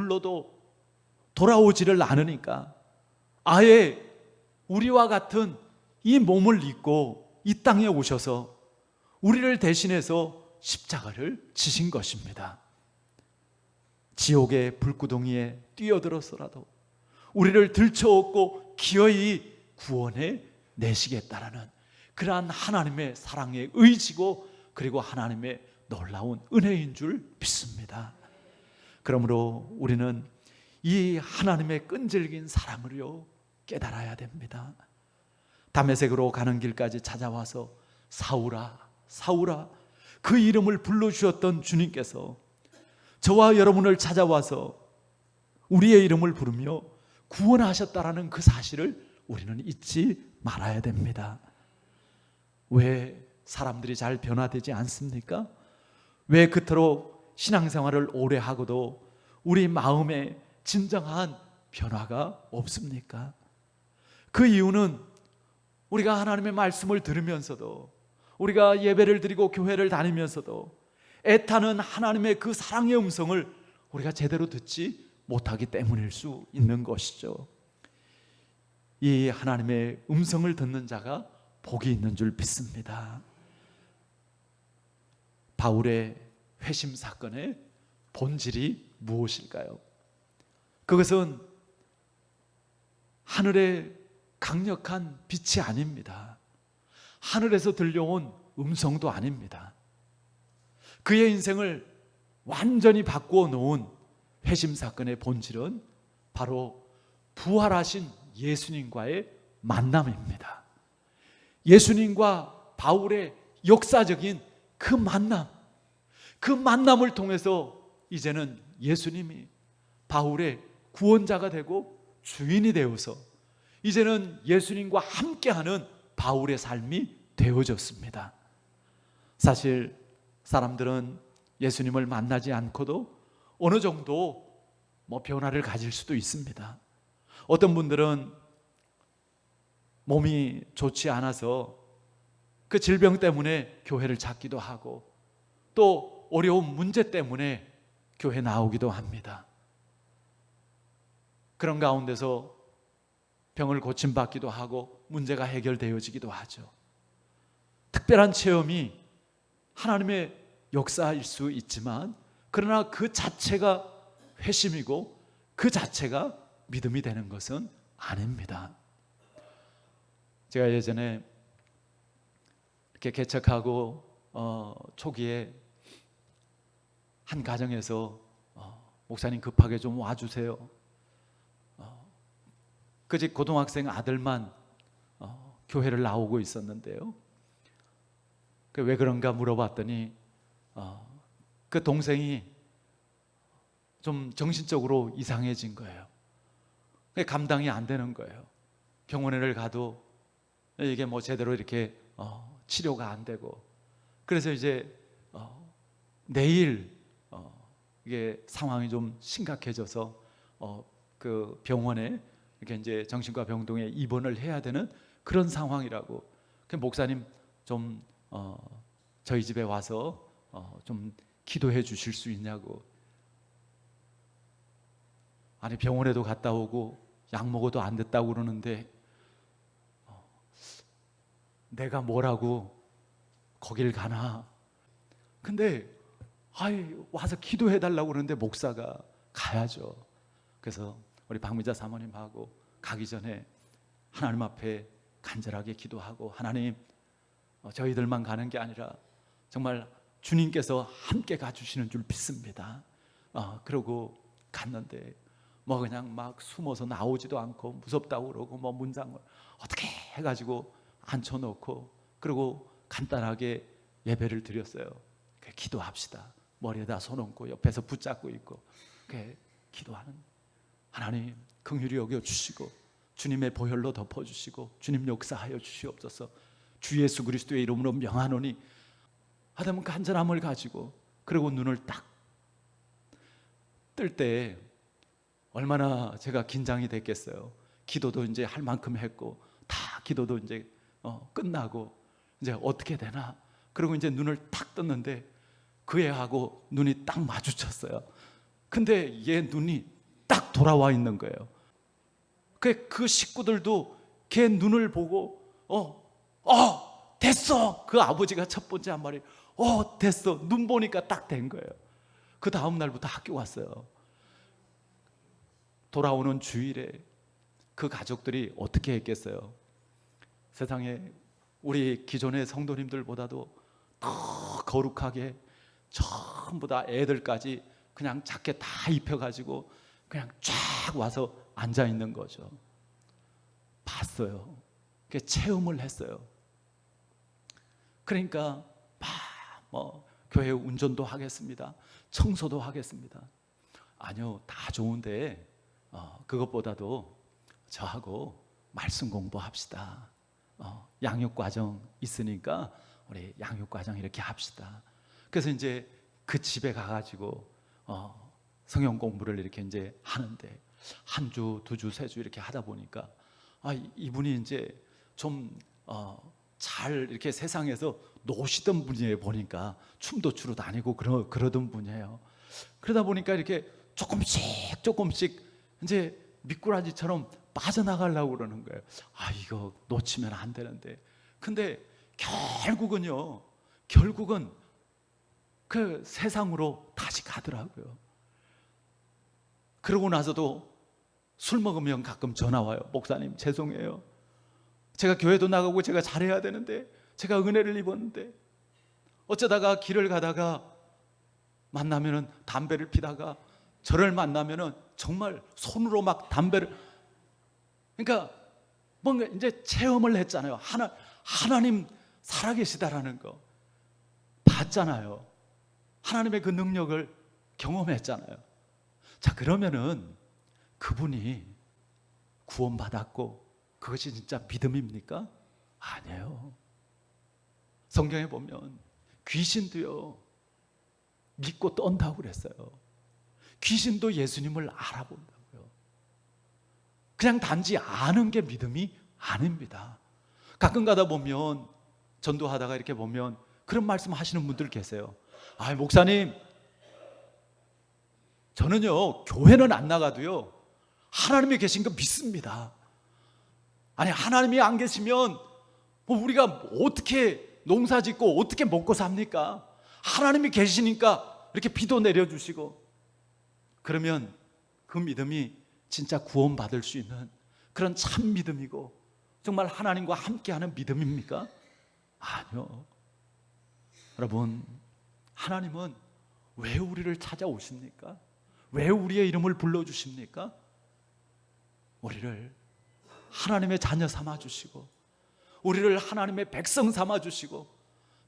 돌아오지를 않으니까 아예 우리와 같은 이 몸을 입고 이 땅에 오셔서 우리를 대신해서 십자가를 지신 것입니다. 지옥의 불구덩이에 뛰어들어서라도 우리를 들쳐업고 기어이 구원해 내시겠다라는 그러한 하나님의 사랑의 의지고 그리고 하나님의 놀라운 은혜인 줄 믿습니다. 그러므로 우리는 이 하나님의 끈질긴 사랑을요 깨달아야 됩니다. 다메섹으로 가는 길까지 찾아와서 사울아 사울아 그 이름을 불러주셨던 주님께서 저와 여러분을 찾아와서 우리의 이름을 부르며 구원하셨다라는 그 사실을 우리는 잊지 말아야 됩니다. 왜 사람들이 잘 변화되지 않습니까? 왜 그토록 신앙생활을 오래 하고도 우리 마음에 진정한 변화가 없습니까? 그 이유는 우리가 하나님의 말씀을 들으면서도 우리가 예배를 드리고 교회를 다니면서도 애타는 하나님의 그 사랑의 음성을 우리가 제대로 듣지 못하기 때문일 수 있는 것이죠. 이 하나님의 음성을 듣는 자가 복이 있는 줄 믿습니다. 바울의 회심 사건의 본질이 무엇일까요? 그것은 하늘의 강력한 빛이 아닙니다. 하늘에서 들려온 음성도 아닙니다. 그의 인생을 완전히 바꾸어 놓은 회심 사건의 본질은 바로 부활하신 예수님과의 만남입니다. 예수님과 바울의 역사적인 그 만남을 통해서 이제는 예수님이 바울의 구원자가 되고 주인이 되어서 이제는 예수님과 함께하는 바울의 삶이 되어졌습니다. 사실 사람들은 예수님을 만나지 않고도 어느 정도 변화를 가질 수도 있습니다. 어떤 분들은 몸이 좋지 않아서 그 질병 때문에 교회를 찾기도 하고 또 어려운 문제 때문에 교회 나오기도 합니다. 그런 가운데서 병을 고침받기도 하고 문제가 해결되어지기도 하죠. 특별한 체험이 하나님의 역사일 수 있지만 그러나 그 자체가 회심이고 그 자체가 믿음이 되는 것은 아닙니다. 제가 예전에 이렇게 개척하고 초기에 한 가정에서 목사님 급하게 좀 와주세요. 그 집 고등학생 아들만 교회를 나오고 있었는데요. 왜 그런가 물어봤더니 그 동생이 좀 정신적으로 이상해진 거예요. 감당이 안 되는 거예요. 병원을 가도 이게 뭐 제대로 이렇게 치료가 안 되고, 그래서 이제 내일 이게 상황이 좀 심각해져서 그 병원에 이렇게 이제 정신과 병동에 입원을 해야 되는 그런 상황이라고. 그 목사님 좀 저희 집에 와서 좀 기도해 주실 수 있냐고. 아니 병원에도 갔다 오고 약 먹어도 안 됐다고 그러는데 내가 뭐라고 거길 가나. 근데 와서 기도해 달라고 그러는데 목사가 가야죠. 그래서 우리 박미자 사모님하고 가기 전에 하나님 앞에 간절하게 기도하고, 하나님 저희들만 가는 게 아니라 정말 주님께서 함께 가주시는 줄 믿습니다. 그러고 갔는데 뭐 그냥 막 숨어서 나오지도 않고 무섭다고 그러고 뭐 문장을 어떻게 해가지고 앉혀놓고, 그리고 간단하게 예배를 드렸어요. 기도합시다. 머리에다 손 얹고 옆에서 붙잡고 있고 기도하는, 하나님 긍휼히 여겨 주시고 주님의 보혈로 덮어주시고 주님 역사하여 주시옵소서. 주 예수 그리스도의 이름으로 명하노니 하다면 간절함을 가지고, 그리고 눈을 딱 뜰 때 얼마나 제가 긴장이 됐겠어요. 기도도 이제 할 만큼 했고 다 기도도 이제 끝나고 이제 어떻게 되나. 그리고 이제 눈을 딱 떴는데 그 애하고 눈이 딱 마주쳤어요. 근데 얘 눈이 딱 돌아와 있는 거예요. 그 식구들도 걔 눈을 보고 됐어. 그 아버지가 첫 번째 한 말이 됐어. 눈 보니까 딱 된 거예요. 그 다음 날부터 학교 갔어요. 돌아오는 주일에 그 가족들이 어떻게 했겠어요? 세상에 우리 기존의 성도님들보다도 더 거룩하게 전부 다 애들까지 그냥 자켓 다 입혀가지고 그냥 쫙 와서 앉아 있는 거죠. 봤어요. 체험을 했어요. 그러니까 뭐 교회 운전도 하겠습니다. 청소도 하겠습니다. 아니요, 다 좋은데 그것보다도 저하고 말씀 공부합시다. 양육과정 있으니까 우리 양육과정 이렇게 합시다. 그래서 이제 그 집에 가가지고 성경 공부를 이렇게 이제 하는데 한 주, 두 주, 세 주 이렇게 하다 보니까 이분이 이제 좀 잘 이렇게 세상에서 노시던 분이에요. 보니까 춤도 추러 다니고 그러던 분이에요. 그러다 보니까 이렇게 조금씩 이제 미꾸라지처럼 빠져나가려고 그러는 거예요. 이거 놓치면 안 되는데. 근데 결국은 그 세상으로 다시 가더라고요. 그러고 나서도 술 먹으면 가끔 전화 와요. 목사님 죄송해요. 제가 교회도 나가고 제가 잘해야 되는데 제가 은혜를 입었는데 어쩌다가 길을 가다가 만나면은 담배를 피다가 저를 만나면은 정말 손으로 막 담배를, 그러니까 뭔가 이제 체험을 했잖아요. 하나님 살아계시다라는 거 봤잖아요. 하나님의 그 능력을 경험했잖아요. 자, 그러면은 그분이 구원받았고 그것이 진짜 믿음입니까? 아니에요. 성경에 보면 귀신도요 믿고 떤다고 그랬어요. 귀신도 예수님을 알아본다고요. 그냥 단지 아는 게 믿음이 아닙니다. 가끔 가다 보면 전도하다가 이렇게 보면 그런 말씀 하시는 분들 계세요. 목사님 저는요 교회는 안 나가도요 하나님이 계신 거 믿습니다. 아니 하나님이 안 계시면 우리가 어떻게 농사 짓고 어떻게 먹고 삽니까? 하나님이 계시니까 이렇게 비도 내려주시고, 그러면 그 믿음이 진짜 구원받을 수 있는 그런 참 믿음이고 정말 하나님과 함께하는 믿음입니까? 아니요. 여러분, 하나님은 왜 우리를 찾아오십니까? 왜 우리의 이름을 불러주십니까? 우리를 하나님의 자녀 삼아주시고 우리를 하나님의 백성 삼아주시고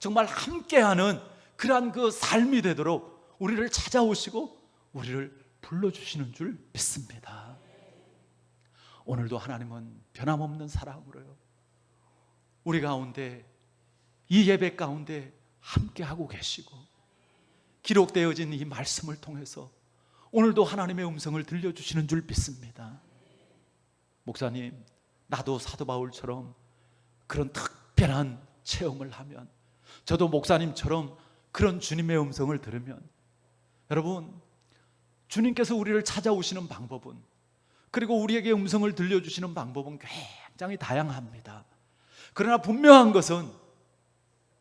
정말 함께하는 그러한 그 삶이 되도록 우리를 찾아오시고 우리를 불러주시는 줄 믿습니다. 오늘도 하나님은 변함없는 사랑으로요, 우리 가운데, 이 예배 가운데 함께하고 계시고, 기록되어진 이 말씀을 통해서 오늘도 하나님의 음성을 들려주시는 줄 믿습니다. 목사님, 나도 사도 바울처럼 그런 특별한 체험을 하면, 저도 목사님처럼 그런 주님의 음성을 들으면, 여러분, 주님께서 우리를 찾아오시는 방법은, 그리고 우리에게 음성을 들려주시는 방법은 굉장히 다양합니다. 그러나 분명한 것은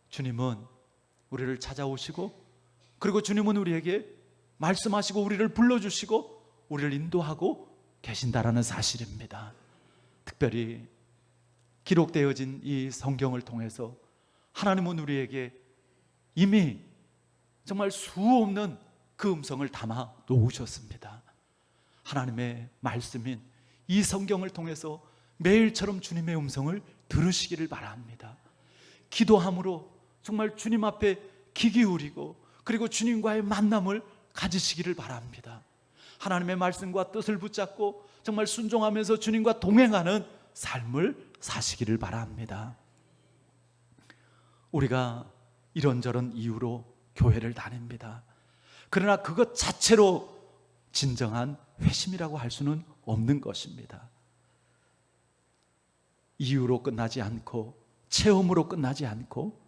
주님은 우리를 찾아오시고, 그리고 주님은 우리에게 말씀하시고 우리를 불러주시고 우리를 인도하고 계신다라는 사실입니다. 특별히 기록되어진 이 성경을 통해서 하나님은 우리에게 이미 정말 수 없는 그 음성을 담아 놓으셨습니다. 하나님의 말씀인 이 성경을 통해서 매일처럼 주님의 음성을 들으시기를 바랍니다. 기도함으로 정말 주님 앞에 귀 기울이고, 그리고 주님과의 만남을 가지시기를 바랍니다. 하나님의 말씀과 뜻을 붙잡고 정말 순종하면서 주님과 동행하는 삶을 사시기를 바랍니다. 우리가 이런저런 이유로 교회를 다닙니다. 그러나 그것 자체로 진정한 회심이라고 할 수는 없는 것입니다. 이유로 끝나지 않고, 체험으로 끝나지 않고,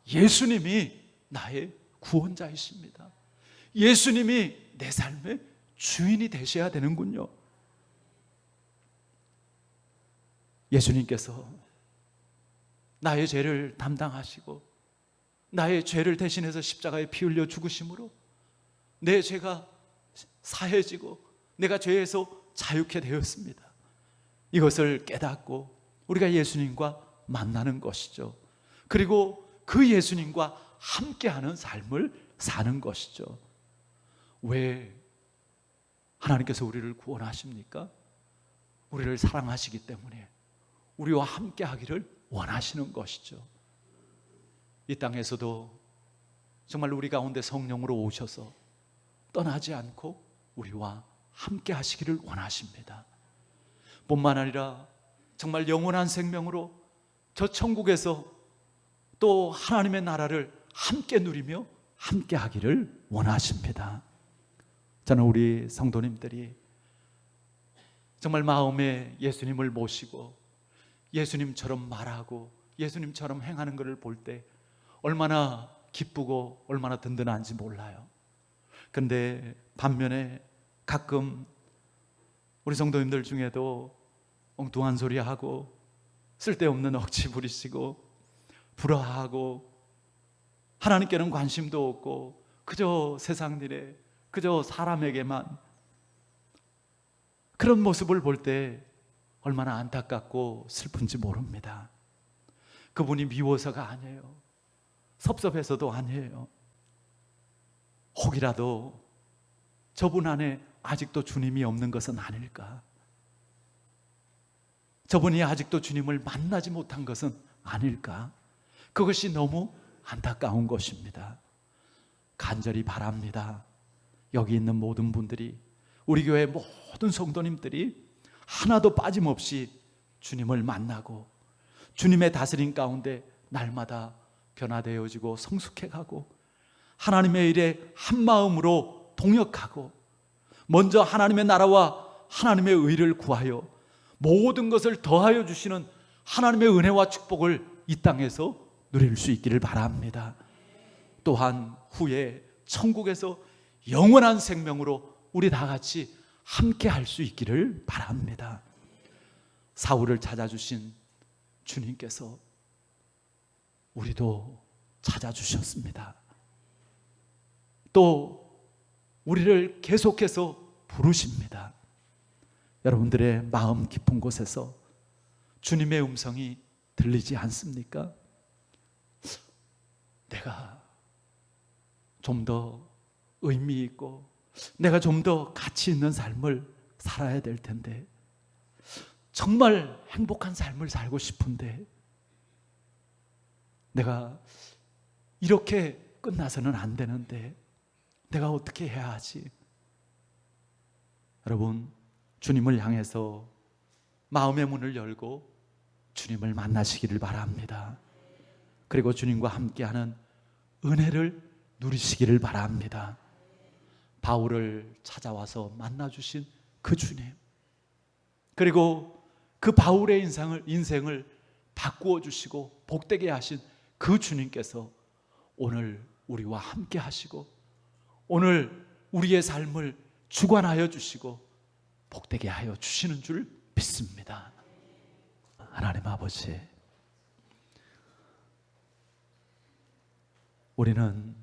예수님이 나의 구원자이십니다, 예수님이 내 삶의 주인이 되셔야 되는군요. 예수님께서 나의 죄를 담당하시고 나의 죄를 대신해서 십자가에 피 흘려 죽으심으로 내 죄가 사해지고 내가 죄에서 자유케 되었습니다. 이것을 깨닫고 우리가 예수님과 만나는 것이죠. 그리고 그 예수님과 함께하는 삶을 사는 것이죠. 왜 하나님께서 우리를 구원하십니까? 우리를 사랑하시기 때문에 우리와 함께하기를 원하시는 것이죠. 이 땅에서도 정말 우리 가운데 성령으로 오셔서 떠나지 않고 우리와 함께 하시기를 원하십니다. 뿐만 아니라 정말 영원한 생명으로 저 천국에서 또 하나님의 나라를 함께 누리며 함께 하기를 원하십니다. 저는 우리 성도님들이 정말 마음에 예수님을 모시고 예수님처럼 말하고 예수님처럼 행하는 것을 볼 때 얼마나 기쁘고 얼마나 든든한지 몰라요. 그런데 반면에 가끔 우리 성도님들 중에도 엉뚱한 소리 하고 쓸데없는 억지 부리시고 불화하고 하나님께는 관심도 없고 그저 세상 일에 그저 사람에게만, 그런 모습을 볼 때 얼마나 안타깝고 슬픈지 모릅니다. 그분이 미워서가 아니에요. 섭섭해서도 아니에요. 혹이라도 저분 안에 아직도 주님이 없는 것은 아닐까? 저분이 아직도 주님을 만나지 못한 것은 아닐까? 그것이 너무 안타까운 것입니다. 간절히 바랍니다. 여기 있는 모든 분들이, 우리 교회 모든 성도님들이 하나도 빠짐없이 주님을 만나고 주님의 다스림 가운데 날마다 변화되어지고 성숙해가고 하나님의 일에 한마음으로 동역하고 먼저 하나님의 나라와 하나님의 의를 구하여 모든 것을 더하여 주시는 하나님의 은혜와 축복을 이 땅에서 누릴 수 있기를 바랍니다. 또한 후에 천국에서 영원한 생명으로 우리 다 같이 함께 할 수 있기를 바랍니다. 사울을 찾아주신 주님께서 우리도 찾아주셨습니다. 또 우리를 계속해서 부르십니다. 여러분들의 마음 깊은 곳에서 주님의 음성이 들리지 않습니까? 내가 좀 더 의미 있고 내가 좀 더 가치 있는 삶을 살아야 될 텐데, 정말 행복한 삶을 살고 싶은데 내가 이렇게 끝나서는 안 되는데 내가 어떻게 해야 하지? 여러분, 주님을 향해서 마음의 문을 열고 주님을 만나시기를 바랍니다. 그리고 주님과 함께하는 은혜를 누리시기를 바랍니다. 바울을 찾아와서 만나주신 그 주님, 그리고 그 바울의 인생을 바꾸어 주시고 복되게 하신 그 주님께서 오늘 우리와 함께 하시고 오늘 우리의 삶을 주관하여 주시고 복되게 하여 주시는 줄 믿습니다. 하나님 아버지, 우리는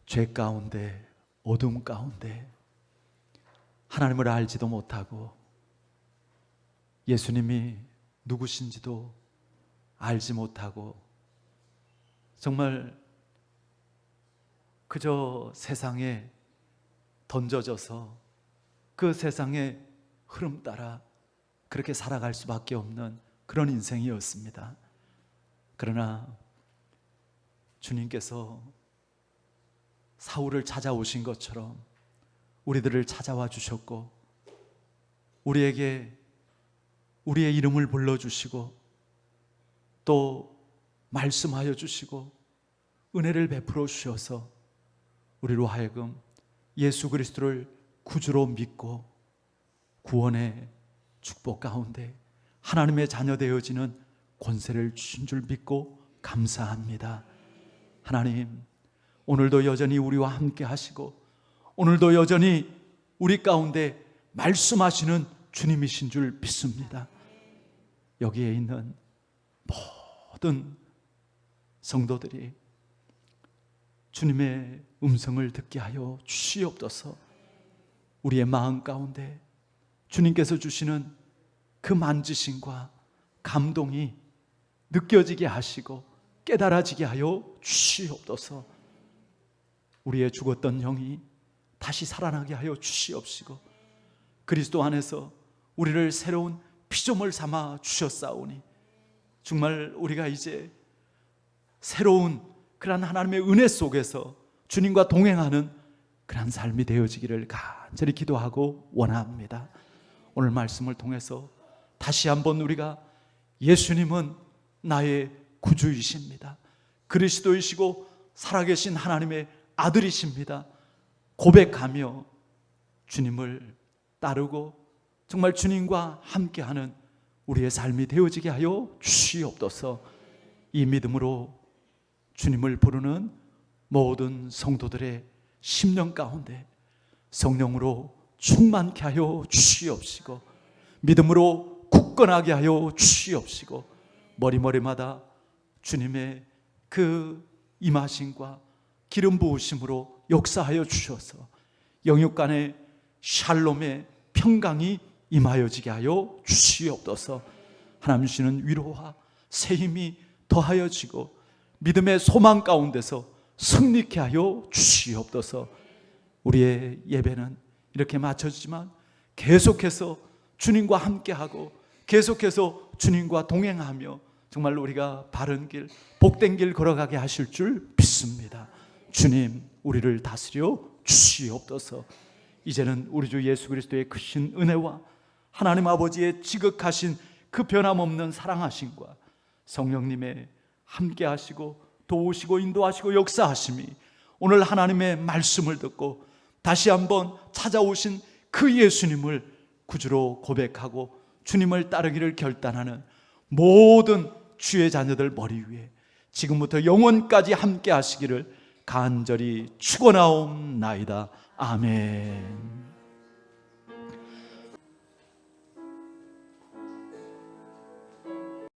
죄 가운데, 어둠 가운데 하나님을 알지도 못하고 예수님이 누구신지도 알지 못하고 정말 그저 세상에 던져져서 그 세상의 흐름 따라 그렇게 살아갈 수밖에 없는 그런 인생이었습니다. 그러나 주님께서 사울을 찾아오신 것처럼 우리들을 찾아와 주셨고 우리에게 우리의 이름을 불러주시고 또 말씀하여 주시고 은혜를 베풀어 주셔서 우리로 하여금 예수 그리스도를 구주로 믿고 구원의 축복 가운데 하나님의 자녀 되어지는 권세를 주신 줄 믿고 감사합니다. 하나님, 오늘도 여전히 우리와 함께 하시고 오늘도 여전히 우리 가운데 말씀하시는 주님이신 줄 믿습니다. 여기에 있는 모든 성도들이 주님의 음성을 듣게 하여 주시옵소서. 우리의 마음 가운데 주님께서 주시는 그 만지심과 감동이 느껴지게 하시고 깨달아지게 하여 주시옵소서. 우리의 죽었던 영이 다시 살아나게 하여 주시옵시고 그리스도 안에서 우리를 새로운 피조물 삼아 주셨사오니 정말 우리가 이제 새로운 그러한 하나님의 은혜 속에서 주님과 동행하는 그러한 삶이 되어지기를 간절히 기도하고 원합니다. 오늘 말씀을 통해서 다시 한번 우리가 예수님은 나의 구주이십니다, 그리스도이시고 살아계신 하나님의 아들이십니다 고백하며 주님을 따르고 정말 주님과 함께하는 우리의 삶이 되어지게 하여 주시옵소서. 이 믿음으로 주님을 부르는 모든 성도들의 심령 가운데 성령으로 충만케 하여 주시옵시고 믿음으로 굳건하게 하여 주시옵시고 머리마다 주님의 그 임하심과 기름 부으심으로 역사하여 주셔서 영육 간의 샬롬의 평강이 임하여지게 하여 주시옵소서. 하나님 주시는 위로와 새 힘이 더하여지고 믿음의 소망 가운데서 승리케 하여 주시옵소서. 우리의 예배는 이렇게 마쳐지지만 계속해서 주님과 함께하고 계속해서 주님과 동행하며 정말 우리가 바른 길, 복된 길 걸어가게 하실 줄 믿습니다. 주님, 우리를 다스려 주시옵소서. 이제는 우리 주 예수 그리스도의 크신 은혜와 하나님 아버지의 지극하신 그 변함없는 사랑하심과 성령님의 함께하시고 도우시고 인도하시고 역사하심이 오늘 하나님의 말씀을 듣고 다시 한번 찾아오신 그 예수님을 구주로 고백하고 주님을 따르기를 결단하는 모든 주의 자녀들 머리 위에 지금부터 영원까지 함께 하시기를 간절히 축원하옵나이다. 아멘.